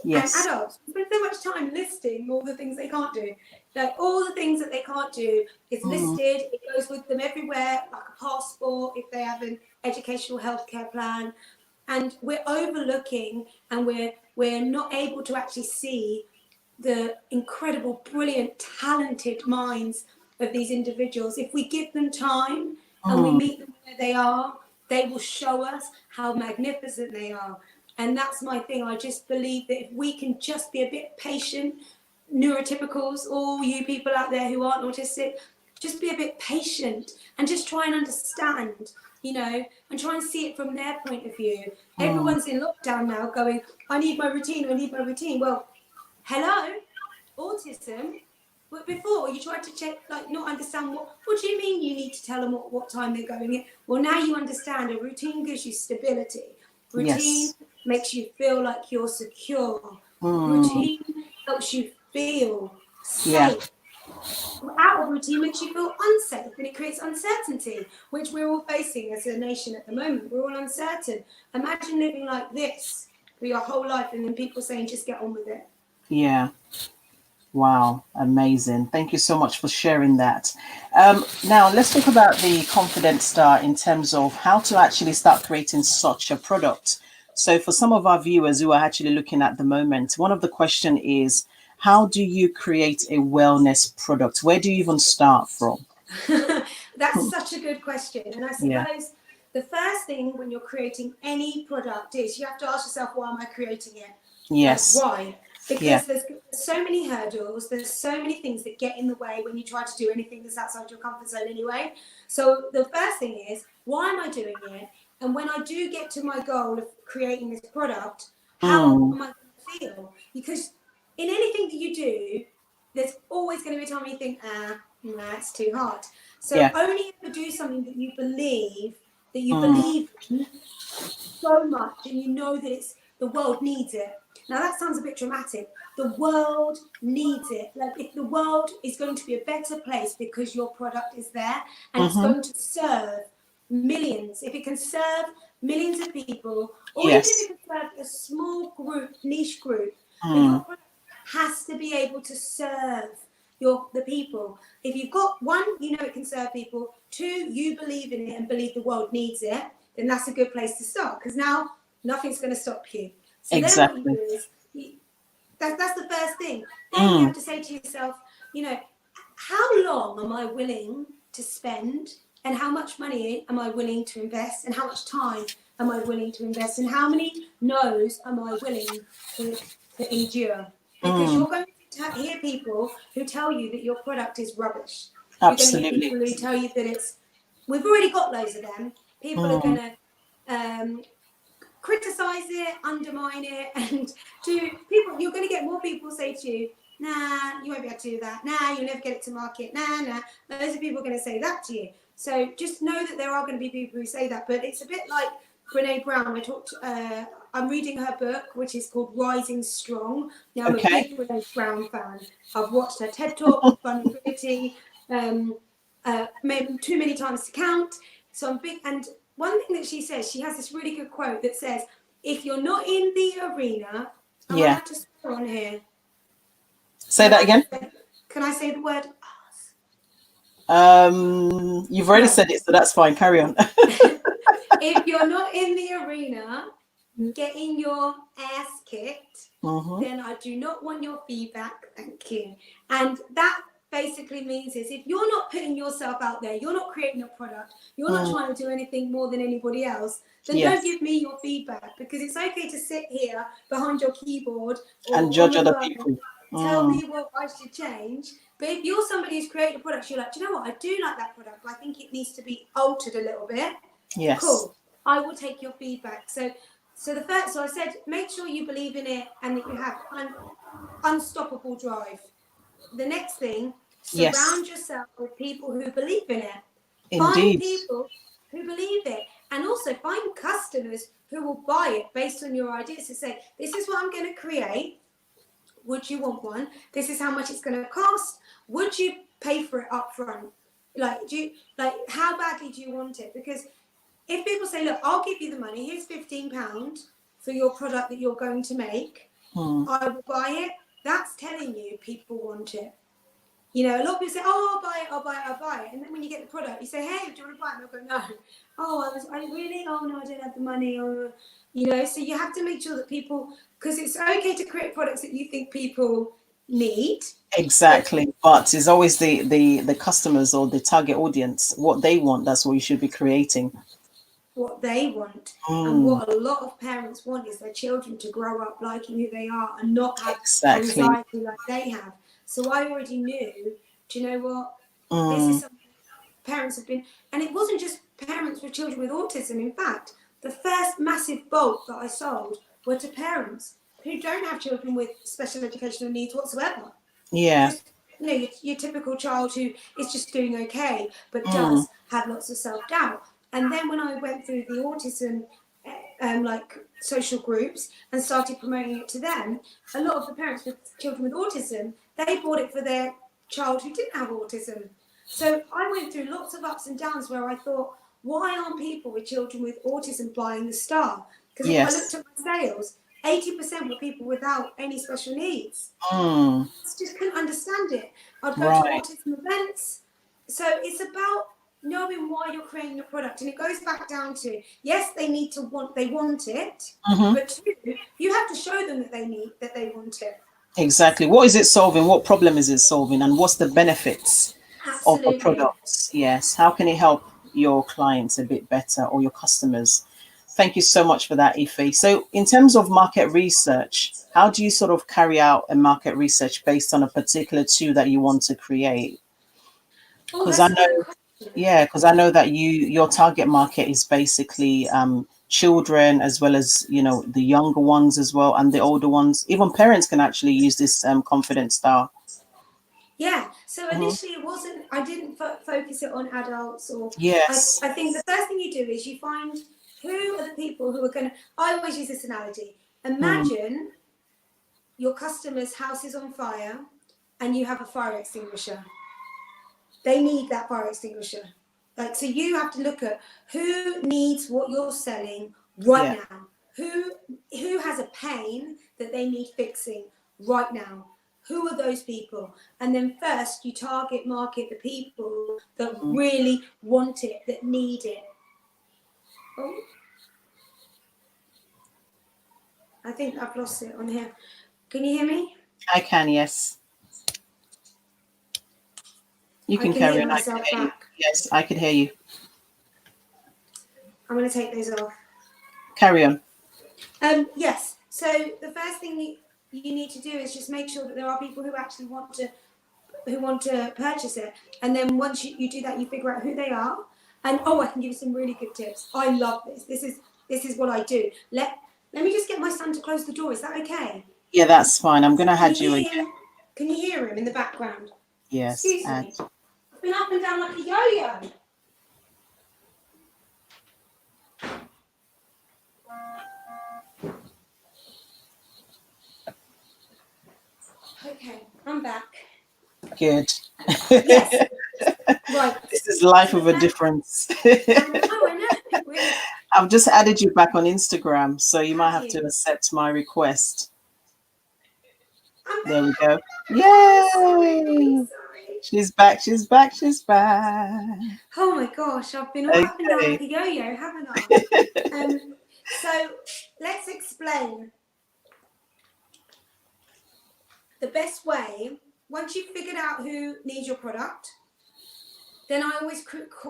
and adults, we spend so much time listing all the things they can't do. Like all the things that they can't do is listed, it goes with them everywhere, like a passport, if they have an educational healthcare plan. And we're overlooking and we're not able to actually see the incredible, brilliant, talented minds of these individuals. If we give them time and we meet them where they are, they will show us how magnificent they are. And that's my thing. I just believe that if we can just be a bit patient, neurotypicals, all you people out there who aren't autistic, just be a bit patient and just try and understand, and try and see it from their point of view. Everyone's in lockdown now going, I need my routine. Well, hello, autism. But before you tried to check, not understand what do you mean you need to tell them what time they're going in? Well, now you understand. A routine gives you stability. Routine makes you feel like you're secure. Routine helps you feel safe. out of routine makes you feel unsafe, and it creates uncertainty, which we're all facing as a nation at the moment. We're all uncertain. Imagine living like this for your whole life and then people saying just get on with it. Yeah. Wow, amazing. Thank you so much for sharing that. Now, let's talk about the Confidence Star in terms of how to actually start creating such a product. So, for some of our viewers who are actually looking at the moment, one of the question is, how do you create a wellness product? Where do you even start from? That's such a good question. And I Yeah. suppose the first thing when you're creating any product is you have to ask yourself, why am I creating it? Yes. Like, why? Yeah. Because there's so many hurdles, there's so many things that get in the way when you try to do anything that's outside your comfort zone anyway. So the first thing is, why am I doing it? And when I do get to my goal of creating this product, how Mm. am I going to feel? Because in anything that you do, there's always going to be a time when you think, nah, it's too hard. So Yeah. only if you do something that you believe Mm. in so much, and you know that it's the world needs it. Now that sounds a bit dramatic. The world needs it. Like, if the world is going to be a better place because your product is there and it's Mm-hmm. going to serve millions, if it can serve millions of people, or even if Yes. it can serve a small group, niche group, but your Mm. product has to be able to serve the people. If you've got one, you know it can serve people. Two, you believe in it and believe the world needs it, then that's a good place to start, because now nothing's going to stop you. So then what you Exactly. do is, that's the first thing. Then you Mm. have to say to yourself, how long am I willing to spend, and how much money am I willing to invest, and how much time am I willing to invest, and how many no's am I willing to endure? Because Mm. you're going to hear people who tell you that your product is rubbish. You're going to hear Absolutely. people who tell you that we've already got loads of them. People are going Mm. to criticize it, undermine it, and you're going to get more people say to you, nah, you won't be able to do that. Nah, you'll never get it to market. Nah. Those are people going to say that to you. So just know that there are going to be people who say that, but it's a bit like Brene Brown. I'm reading her book, which is called Rising Strong. Now, I'm a Okay. big Brene Brown fan. I've watched her TED Talk, Vulnerability, maybe too many times to count. So I'm big, and one thing that she says, she has this really good quote that says, if you're not in the arena, am I Yeah. allowed to swear on here? Say that again. Can I say the word? You've already No. said it, so that's fine. Carry on. If you're not in the arena getting your ass kicked, Mm-hmm. then I do not want your feedback. Thank you. And that basically means is, if you're not putting yourself out there, you're not creating a product, you're not Mm. trying to do anything more than anybody else, then don't Yes. give me your feedback, because it's okay to sit here behind your keyboard And or on judge the other phone, people. tell Mm. me what I should change. But if you're somebody who's created a product, you're like, do you know what, I do like that product, but I think it needs to be altered a little bit. Yes. Cool. I will take your feedback. So I said, make sure you believe in it and that you have an unstoppable drive. The next thing, Yes. surround yourself with people who believe in it. Find Indeed. people who believe it, and also find customers who will buy it based on your ideas, to say, this is what I'm going to create. Would you want one? This is how much it's going to cost. Would you pay for it up front? How badly do you want it? Because if people say, look, I'll give you the money, here's £15 for your product that you're going to make, I will buy it, that's telling you people want it. A lot of people say, oh, I'll buy it. And then when you get the product, you say, hey, do you want to buy it? And they'll go, no. Oh, I really? Oh, no, I don't have the money. So you have to make sure that people, because it's okay to create products that you think people need. Exactly. But it's always the customers or the target audience, what they want. That's what you should be creating. What they want. And Mm. what a lot of parents want is their children to grow up liking who they are and not have Exactly. anxiety like they have. So I already knew, do you know what? This is Mm. something parents have been, and it wasn't just parents with children with autism. In fact, the first massive bulk that I sold were to parents who don't have children with special educational needs whatsoever. Yeah. Just, your typical child who is just doing okay, but Mm. does have lots of self-doubt. And then when I went through the autism social groups and started promoting it to them, a lot of the parents with children with autism, they bought it for their child who didn't have autism. So I went through lots of ups and downs where I thought, why aren't people with children with autism buying the Star? Because if I looked Yes. at my sales, 80% were people without any special needs. Mm. I just couldn't understand it. I'd go to Right. autism events. So it's about knowing why you're creating your product. And it goes back down to, yes, they want it, Hmm. but two, you have to show them that they want it. Exactly. What is it solving? What problem is it solving? And what's the benefits of the Absolutely. products? Yes. How can it help your clients a bit better or your customers? Thank you so much for that, Ife. So, in terms of market research, how do you sort of carry out a market research based on a particular tool that you want to create? Oh, Because I that's a good know, question. yeah, because I know that your target market is basically children as well as the younger ones as well and the older ones. Even parents can actually use this confident star. Yeah. So Mhm. initially, I didn't focus it on adults, or Yes. I think the first thing you do is you find who are the people who are going to. I always use this analogy. Mm, Imagine your customer's house is on fire and you have a fire extinguisher. They need that fire extinguisher. So you have to look at who needs what you're selling right yeah. now. Who has a pain that they need fixing right now? Who are those people? And then first you target market the people that Mm. really want it, that need it. Oh, I think I've lost it on here. Can you hear me? I can, yes. You I can can carry hear on. I can myself hear you. back. Yes, I can hear you. I'm going to take those off. Carry on. Yes. So the first thing you need to do is just make sure that there are people who actually want to purchase it, and then once you do that, you figure out who they are. And I can give you some really good tips. I love this. This is what I do. Let me just get my son to close the door. Is that okay? Yeah, that's fine. I'm gonna Can you add you hear again. him? Can you hear him in the background? Yes, Excuse add. me. I've been up and down like a yo-yo. Okay, I'm back. Good. Yes. Right. This is life So with a difference. I know. I've just added you back on Instagram, so you might Have have to you? accept my request. I'm There we back. go. Oh, sorry, really Yay! sorry. She's back. She's back. She's back. Oh my gosh, I've been all up and down like Okay. a yo-yo, haven't I? So let's explain the best way. Once you've figured out who needs your product, then I always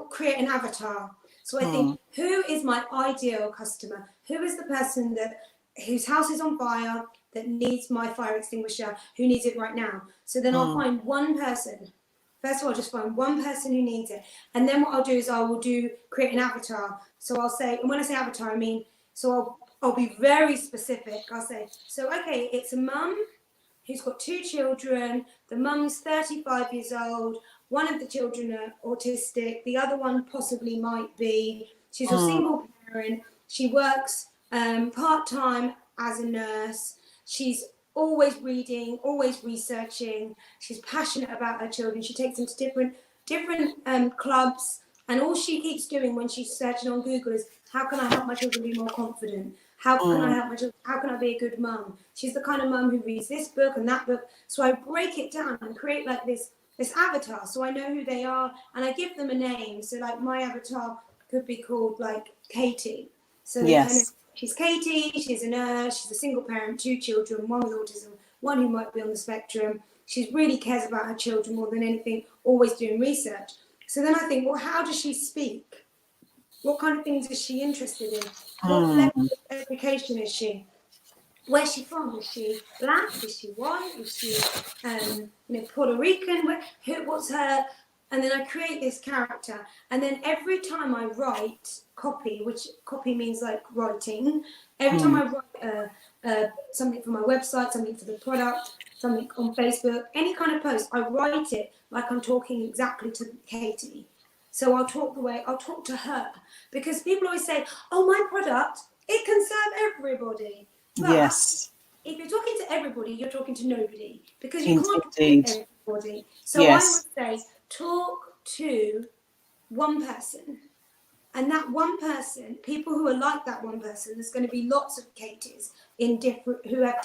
create an avatar. So I Hmm. think, who is my ideal customer? Who is the person whose house is on fire, that needs my fire extinguisher, who needs it right now? So then I'll Hmm. find one person. First of all, I'll just find one person who needs it. And then what I'll do is create an avatar. So I'll say, and when I say avatar, I mean, I'll be very specific. I'll say, so okay, it's a mum who's got two children. The mum's 35 years old. One of the children are autistic. The other one possibly might be. She's a Hmm. single parent. She works part-time as a nurse. She's always reading, always researching. She's passionate about her children. She takes them to different clubs. And all she keeps doing when she's searching on Google is, how can I help my children be more confident? How can I Hmm. help my children? How can I be a good mum? She's the kind of mum who reads this book and that book. So I break it down and create like this avatar, so I know who they are, and I give them a name. So like my avatar could be called like Katie. So her name, Yes. she's Katie. She's a nurse. She's a single parent, two children, one with autism, one who might be on the spectrum. She really cares about her children more than anything. Always doing research. So then I think, well, how does she speak? What kind of things is she interested in? What Hmm. level of education is she? Where's she from? Is she black? Is she white? Is she, Puerto Rican? What's her? And then I create this character. And then every time I write copy, which copy means like writing, every time Hmm. I write something for my website, something for the product, something on Facebook, any kind of post, I write it like I'm talking exactly to Katie. So I'll talk to her, because people always say, oh, my product, it can serve everybody. But Yes. if you're talking to everybody, you're talking to nobody, because you can't talk to Indeed. everybody. So I Yes. would say talk to one person. And that one person, people who are like that one person, there's going to be lots of Katies in different who have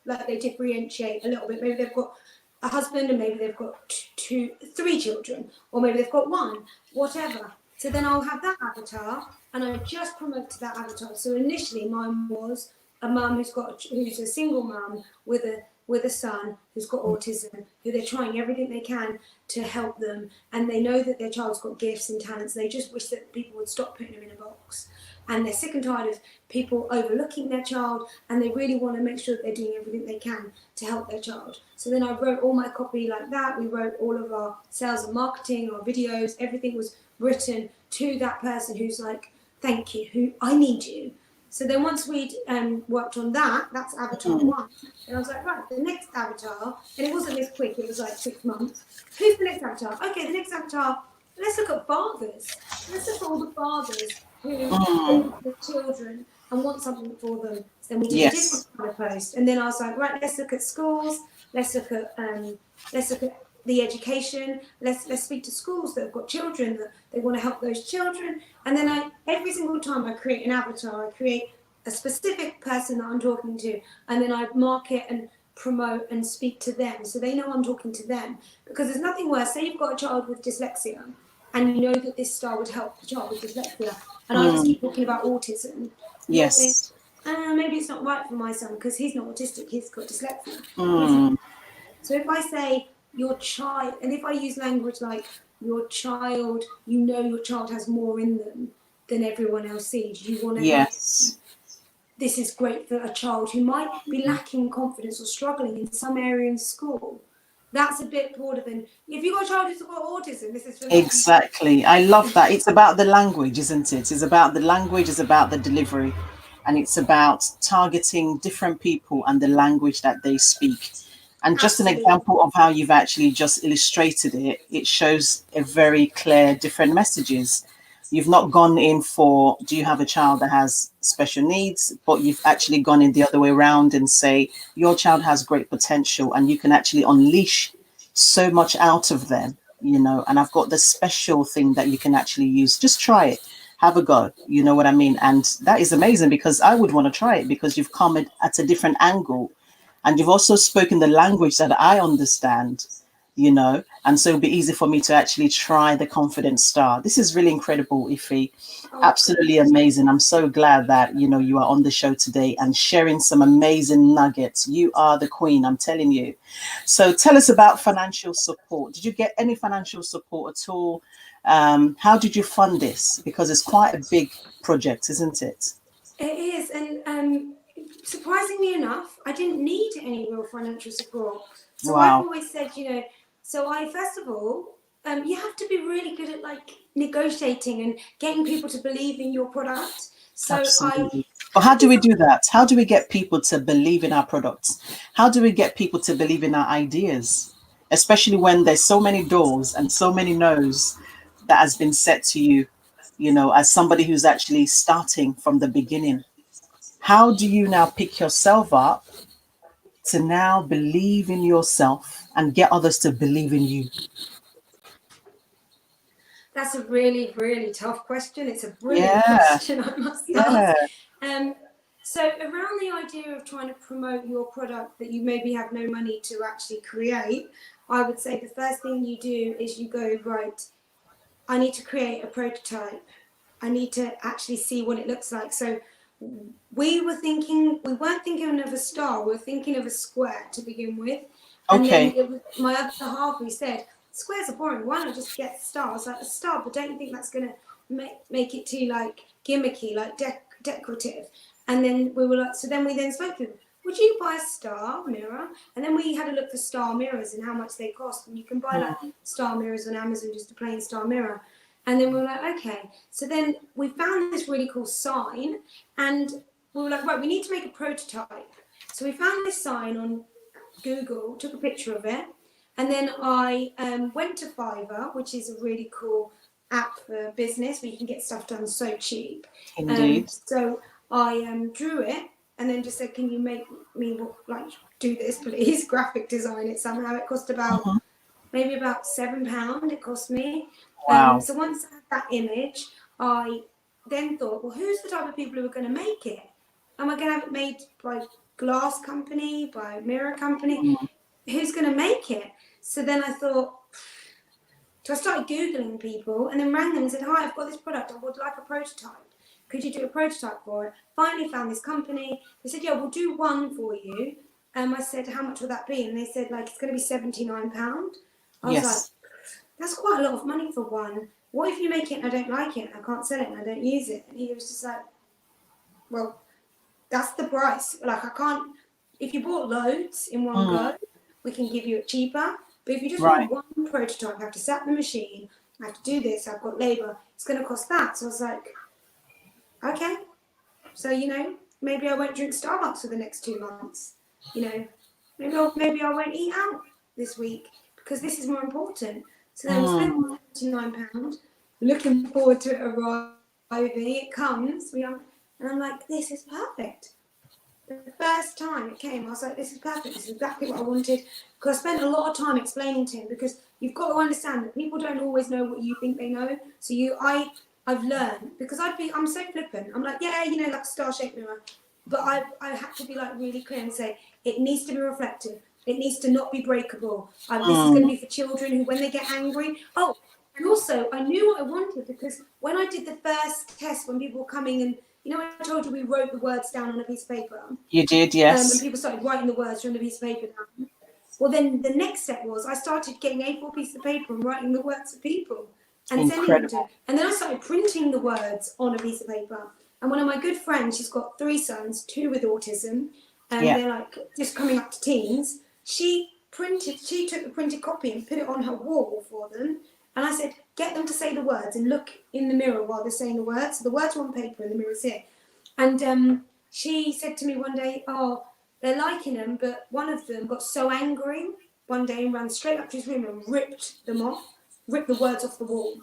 like they differentiate a little bit. Maybe they've got a husband, and maybe they've got three children, or maybe they've got one, whatever. So then I'll have that avatar, and I just promote to that avatar. So initially, mine was a mum who's a single mum with a son who's got autism, who they're trying everything they can to help them, and they know that their child's got gifts and talents. They just wish that people would stop putting them in a box, and they're sick and tired of people overlooking their child, and they really want to make sure that they're doing everything they can to help their child. So then I wrote all my copy like that. We wrote all of our sales and marketing, our videos, everything was written to that person who's like, thank you, who I need you. So then once we'd worked on that, that's avatar one. And I was like, right, the next avatar, and it wasn't this quick, it was like 6 months. Who's the next avatar? Okay, the next avatar, let's look at fathers. Let's look at all the fathers who love their children and want something for them. So then we did a different kind of post. And then I was like, right, let's look at schools, let's look at the education, let's speak to schools that have got children, that they want to help those children. And then every single time I create an avatar, I create a specific person that I'm talking to, and then I market and promote and speak to them so they know I'm talking to them. Because there's nothing worse, say you've got a child with dyslexia and you know that this style would help the child with dyslexia, and I just keep talking about autism. You'll think, maybe it's not right for my son because he's not autistic, he's got dyslexia. So if I say your child, and if I use language like your child, you know your child has more in them than everyone else sees. You want to help. This is great for a child who might be lacking confidence or struggling in some area in school. That's a bit broader than if you've got a child who's got autism, this is for them. Exactly. I love that. It's about the language, isn't it? It's about the language, it's about the delivery, and it's about targeting different people and the language that they speak. And just an example of how you've actually just illustrated it, it shows a very clear different messages. You've not gone in for, do you have a child that has special needs? But you've actually gone in the other way around and say, your child has great potential and you can actually unleash so much out of them, and I've got this special thing that you can actually use. Just try it. Have a go. You know what I mean? And that is amazing because I would want to try it because you've come at a different angle. And you've also spoken the language that I understand, and so it'll be easy for me to actually try the confident star. This is really incredible, Ife. Absolutely amazing. I'm so glad that, you are on the show today and sharing some amazing nuggets. You are the queen, I'm telling you. So tell us about financial support. Did you get any financial support at all? How did you fund this? Because it's quite a big project, isn't it? It is. And surprisingly enough, I didn't need any real financial support. So I've always said, first of all, you have to be really good at like negotiating and getting people to believe in your product. So Absolutely. But how do we do that? How do we get people to believe in our products? How do we get people to believe in our ideas? Especially when there's so many doors and so many no's that has been said to you, as somebody who's actually starting from the beginning. How do you now pick yourself up to now believe in yourself and get others to believe in you? That's a really, really tough question. It's a brilliant question, I must ask. So around the idea of trying to promote your product that you maybe have no money to actually create, I would say the first thing you do is you go, right, I need to create a prototype. I need to actually see what it looks like. So we weren't thinking of a star, we were thinking of a square to begin with. And then it was my other half who said, squares are boring, why not just get stars? Like a star, but don't you think that's going to make it too like gimmicky, like decorative? And then we were like, so then we spoke to them, would you buy a star mirror? And then we had a look for star mirrors and how much they cost. And you can buy like star mirrors on Amazon, just a plain star mirror. And then we were like, okay. So then we found this really cool sign and we were like, right, we need to make a prototype. So we found this sign on Google, took a picture of it. And then I went to Fiverr, which is a really cool app for business where you can get stuff done so cheap. Indeed. So I drew it and then just said, can you make me do this, please? Graphic design it somehow. It cost about maybe about £7 it cost me. Wow. So once I had that image, I then thought, well, who's the type of people who are going to make it? Am I going to have it made by glass company, by mirror company? Who's going to make it? So then I thought, so I started Googling people and then rang them and said, hi, I've got this product. I would like a prototype. Could you do a prototype for it? Finally found this company. They said, yeah, we'll do one for you. I said, how much will that be? And they said, like, it's going to be £79. I was like, that's quite a lot of money for one. What if you make it and I don't like it and I can't sell it and I don't use it? And he was just like, well, that's the price. Like, I can't, if you bought loads in one go, we can give you it cheaper. But if you just want one prototype, I have to set up the machine, I have to do this, I've got labour, it's going to cost that. So I was like, okay. So, you know, maybe I won't drink Starbucks for the next 2 months. You know, maybe I won't eat out this week because this is more important. So then we spent £79, looking forward to it arriving. It comes, and I'm like, this is perfect. The first time it came, I was like, this is perfect. This is exactly what I wanted. Because I spent a lot of time explaining to him, because you've got to understand that people don't always know what you think they know. So I've learned, because I'm so flippant. I'm like, yeah, you know, like a star-shaped mirror. But I had to be like really clear and say, it needs to be reflective. It needs to not be breakable. This is going to be for children who, when they get angry. Oh, and also I knew what I wanted, because when I did the first test, when people were coming and, you know, I told you we wrote the words down on a piece of paper. You did, yes. And people started writing the words from the piece of paper down. Well, then the next step was I started getting A4 pieces of paper and writing the words for people and sending them to them. And then I started printing the words on a piece of paper. And one of my good friends, she's got 3 sons, 2 with autism, and they're like just coming up to teens. She took the printed copy and put it on her wall for them. And I said, get them to say the words and look in the mirror while they're saying the words. So the words are on paper and the mirror's here. And she said to me one day, oh, they're liking them, but one of them got so angry one day and ran straight up to his room and ripped the words off the wall.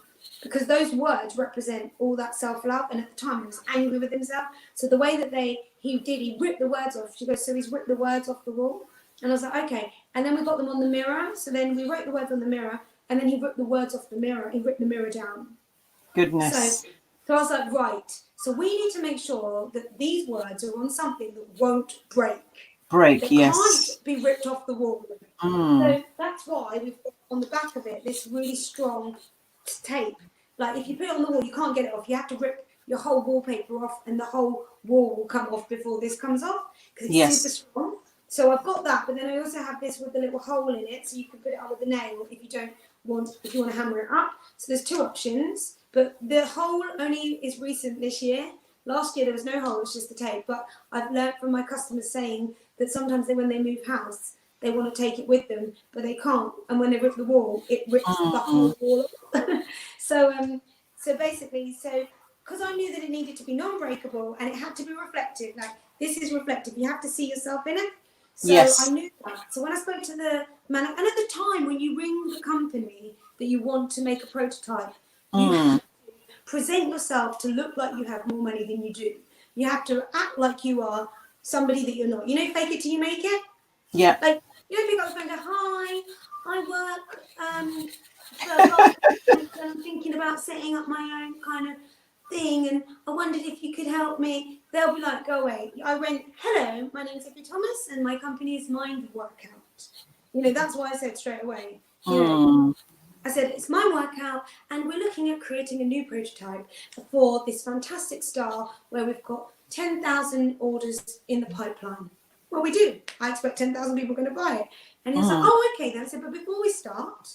Because those words represent all that self-love, and at the time he was angry with himself. So the way that he ripped the words off. She goes, so he's ripped the words off the wall? And I was like, okay. And then we got them on the mirror. So then we wrote the words on the mirror, and then he ripped the words off the mirror. He ripped the mirror down. Goodness. So I was like, right. So we need to make sure that these words are on something that won't break. They can't be ripped off the wall. So that's why we've got on the back of it this really strong tape. Like, if you put it on the wall, you can't get it off. You have to rip your whole wallpaper off, and the whole wall will come off before this comes off, because it's super strong. So I've got that, but then I also have this with the little hole in it, so you can put it up with a nail if you want to hammer it up. So there's 2 options, but the hole only is recent this year. Last year there was no hole, it's just the tape. But I've learned from my customers saying that sometimes when they move house, they want to take it with them, but they can't. And when they rip the wall, it rips the whole wall off. So basically, because I knew that it needed to be non-breakable and it had to be reflective. Like, this is reflective. You have to see yourself in it. So I knew that. So when I spoke to the man, and at the time when you ring the company that you want to make a prototype, you have to present yourself to look like you have more money than you do. You have to act like you are somebody that you're not. You know, fake it till you make it? Yeah. Like, you know, pick up the phone and go, hi, I work for I'm thinking about setting up my own kind of thing, and I wondered if you could help me. They'll be like, go away. I went, hello, my name's Ife Thomas, and my company is Mind Workout. You know, that's why I said straight away. You know, I said, it's my workout, and we're looking at creating a new prototype for this fantastic star where we've got 10,000 orders in the pipeline. Well, we do. I expect 10,000 people are going to buy it. And he was like, oh, okay then. I said, but before we start,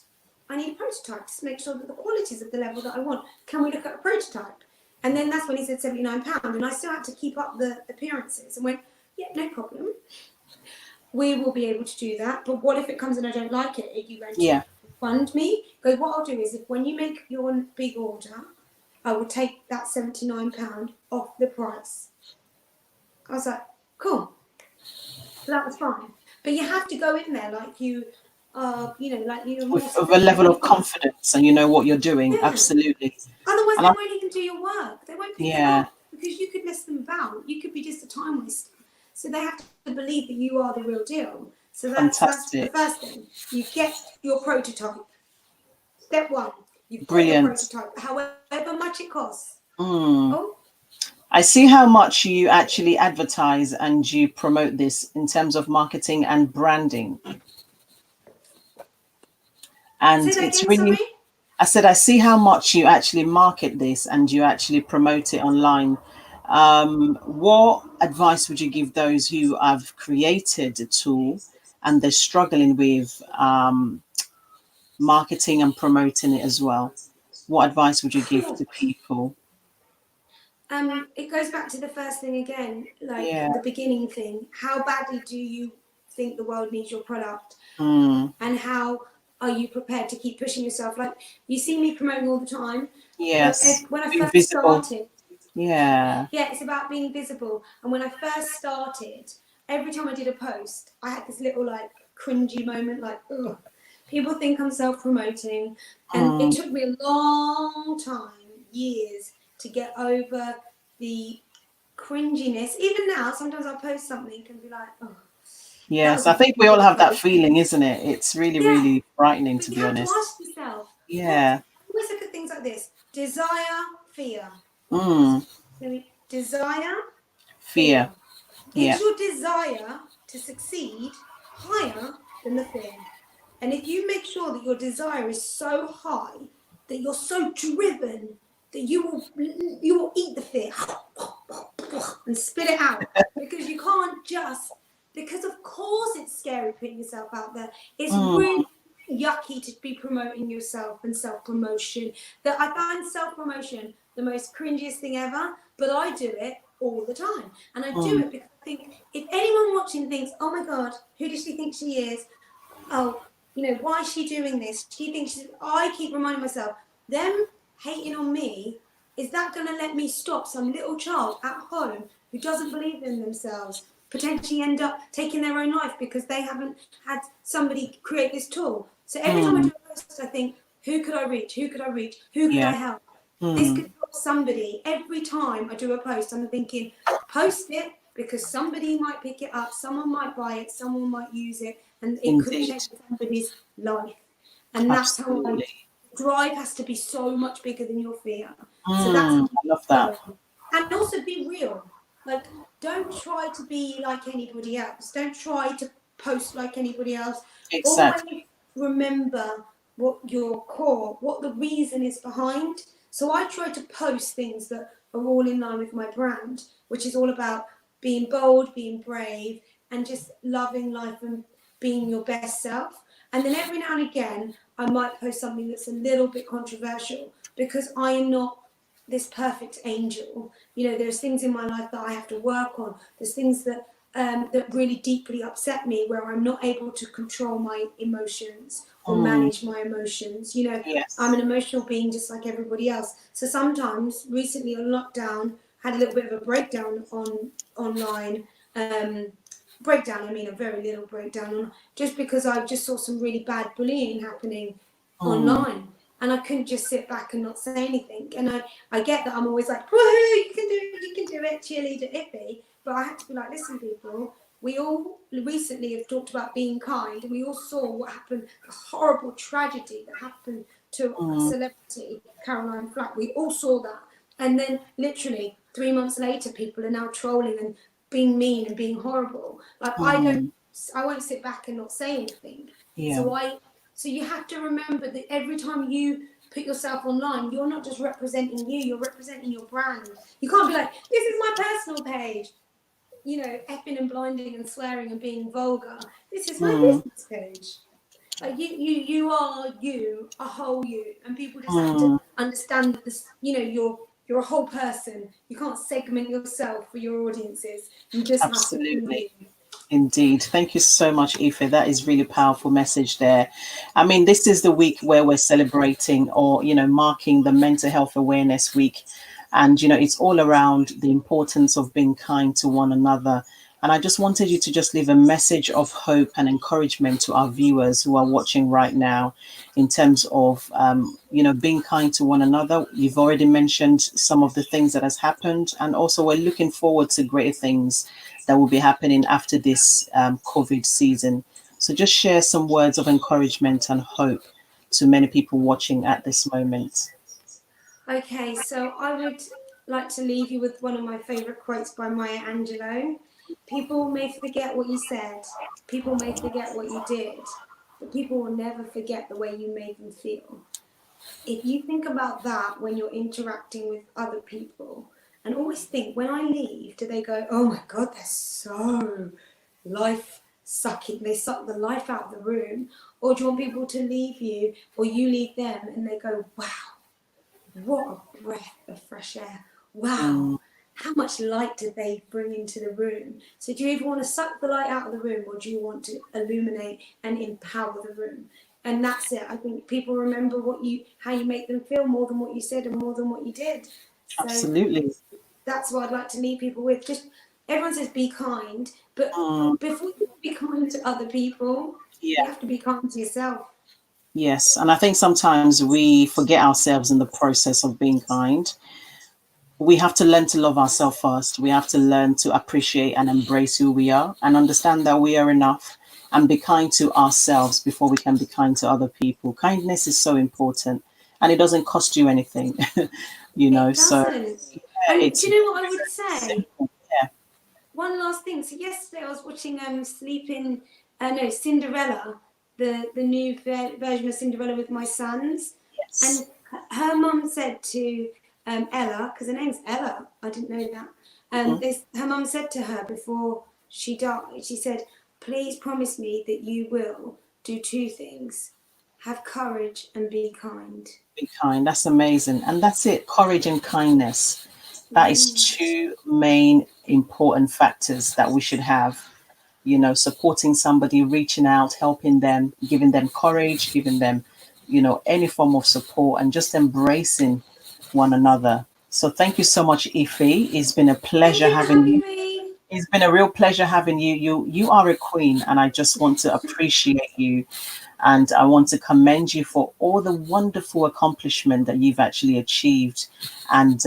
I need a prototype to make sure that the quality is at the level that I want. Can we look at a prototype? And then that's when he said £79. And I still had to keep up the appearances and went, yeah, no problem. We will be able to do that. But what if it comes and I don't like it? Are you going to fund me? Because what I'll do is, if when you make your big order, I will take that £79 off the price. I was like, cool. So that was fine. But you have to go in there like you are, you know, like you're with a level of confidence, and you know what you're doing. Absolutely. Otherwise, they won't even do your work. They won't pick it up, because you could mess them about. You could be just a time waster. So they have to believe that you are the real deal. So that's the Fantastic. first thing. You get your prototype. Step one, you've got your Brilliant. prototype, however much it costs. Mm. Oh, I see how much you actually advertise and you promote this in terms of marketing and branding. say And that it's again, sorry. really, I said, I see how much you actually market this and you actually promote it online. What advice would you give those who have created a tool and they're struggling with marketing and promoting it as well? What advice would you give to people? It goes back to the first thing again, like Yeah. the beginning thing. How badly do you think the world needs your product? Mm. And how are you prepared to keep pushing yourself? Like, you see me promoting all the time, but Yes. when I Being first visible. started, Yeah. yeah, it's about being visible. And when I first started, every time I did a post, I had this little like cringy moment, like, ugh, people think I'm self-promoting. And it Mm. took me a long time, years, to get over the cringiness. Even now, sometimes I'll post something and be like, oh, that Yes. was I a think we really all good have that post. feeling, isn't it? It's really, Yeah, really frightening, but to you be have to honest. ask yourself, what, Yeah. always look at things like this: desire, fear. Mm. Desire, fear. Fear. Is Yeah. your desire to succeed higher than the fear? And if you make sure that your desire is so high, that you're so driven, that you will eat the fear and spit it out, because you can't just, because of course it's scary putting yourself out there. It's Mm. really yucky to be promoting yourself and self-promotion. That I find self-promotion the most cringiest thing ever, but I do it all the time. And I do Mm. it because I think if anyone watching thinks, oh my God, who does she think she is? Oh, why is she doing this? She thinks I keep reminding myself, them hating on me, is that going to let me stop some little child at home who doesn't believe in themselves, potentially end up taking their own life because they haven't had somebody create this tool? So every time I do Mm. a post, I think, who could I reach? Who could I reach? Who could I Yeah. help? This Mm. could help somebody. Every time I do a post, I'm thinking, post it because somebody might pick it up, someone might buy it, someone might use it, and it could Indeed. change somebody's life. And that's how Absolutely. drive has to be so much bigger than your fear. So that's Mm. I love that. going. And also be real. Like, don't try to be like anybody else. Don't try to post like anybody else. Always Exactly. remember what your core, what the reason is behind. So I try to post things that are all in line with my brand, which is all about being bold, being brave, and just loving life and being your best self. And then every now and again, I might post something that's a little bit controversial because I am not this perfect angel. There's things in my life that I have to work on. There's things that really deeply upset me where I'm not able to control my emotions or Mm. manage my emotions. I'm Yes. an emotional being just like everybody else. So sometimes, recently on lockdown, had a little bit of a breakdown online. Breakdown, I mean a very little breakdown, just because I just saw some really bad bullying happening Mm. online. And I couldn't just sit back and not say anything. And I get that I'm always like, woohoo, you can do it, cheerleader, Ife. But I had to be like, listen, people, we all recently have talked about being kind, and we all saw what happened, the horrible tragedy that happened to a Mm. celebrity, Caroline Flack. We all saw that. And then literally 3 months later, people are now trolling and being mean and being horrible. Like, Mm. I won't sit back and not say anything. Yeah. So you have to remember that every time you put yourself online, you're not just representing you, you're representing your brand. You can't be like, this is my personal page, effing and blinding and swearing and being vulgar. This is my Mm. business page. Like, you are you, a whole you, and people just have to Mm. understand that this, you're a whole person. You can't segment yourself for your audiences. You just have to be Absolutely. you. Indeed. Thank you so much, Ife. That is really powerful message there. I mean, this is the week where we're celebrating or, marking the Mental Health Awareness Week. And, it's all around the importance of being kind to one another. And I just wanted you to just leave a message of hope and encouragement to our viewers who are watching right now in terms of, being kind to one another. You've already mentioned some of the things that has happened. And also we're looking forward to greater things that will be happening after this COVID season. So just share some words of encouragement and hope to many people watching at this moment. Okay, so I would like to leave you with one of my favourite quotes by Maya Angelou. People may forget what you said, people may forget what you did, but people will never forget the way you made them feel. If you think about that when you're interacting with other people, and always think, when I leave, do they go, oh my God, they're so life sucking, they suck the life out of the room? Or do you want people to leave you, or you leave them, and they go, wow, what a breath of fresh air. Wow, Mm, how much light did they bring into the room? So do you even want to suck the light out of the room, or do you want to illuminate and empower the room? And that's it. I think people remember how you make them feel more than what you said and more than what you did. So absolutely. that's what I'd like to leave people with. Just everyone says be kind, but Mm, before you be kind to other people, yeah. you have to be kind to yourself. Yes. And I think sometimes we forget ourselves in the process of being kind. We have to learn to love ourselves first. We have to learn to appreciate and embrace who we are and understand that we are enough and be kind to ourselves before we can be kind to other people. Kindness is so important and it doesn't cost you anything, It So doesn't. yeah, And it's do you know what I would say? simple. Yeah. One last thing. So yesterday I was watching Cinderella, the new version of Cinderella with my sons, Yes. and her mum said to Ella, because her name's Ella, I didn't know that. Mhm. Her mum said to her before she died, she said, "Please promise me that you will do two things: have courage and be kind." Be kind. That's amazing. And that's it. Courage and kindness. That is Mm. two main important factors that we should have. Supporting somebody, reaching out, helping them, giving them courage, giving them, any form of support and just embracing one another. So thank you so much, Ife. It's been a Thank pleasure you for having you. having me. It's been a real pleasure having you. You are a queen, and I just want to appreciate you and I want to commend you for all the wonderful accomplishment that you've actually achieved. And,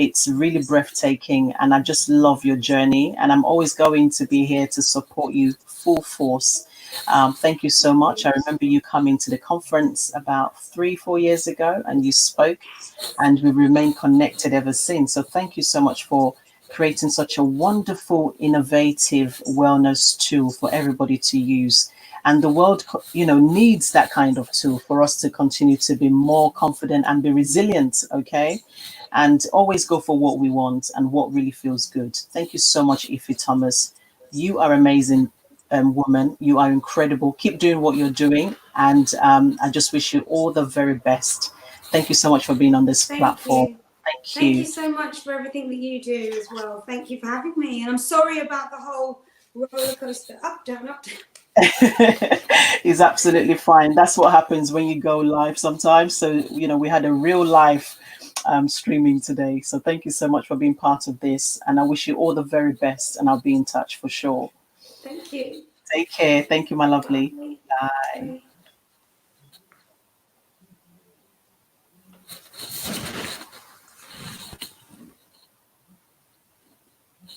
it's really breathtaking. And I just love your journey. And I'm always going to be here to support you full force. Thank you so much. I remember you coming to the conference about 3-4 years ago and you spoke, and we remain connected ever since. So thank you so much for creating such a wonderful, innovative wellness tool for everybody to use. And the world, needs that kind of tool for us to continue to be more confident and be resilient. Okay. And always go for what we want and what really feels good. Thank you so much, Ife Thomas. You are amazing, woman. You are incredible. Keep doing what you're doing. And I just wish you all the very best. Thank you so much for being on this Thank platform. you. Thank Thank you you. so much for everything that you do as well. Thank you for having me. And I'm sorry about the whole roller coaster, up, down, up, down. Is absolutely fine. That's what happens when you go live sometimes. So, we had a real live streaming today. So, thank you so much for being part of this. And I wish you all the very best. And I'll be in touch for sure. Thank you. Take care. Thank you, my lovely. Bye. Bye. Bye.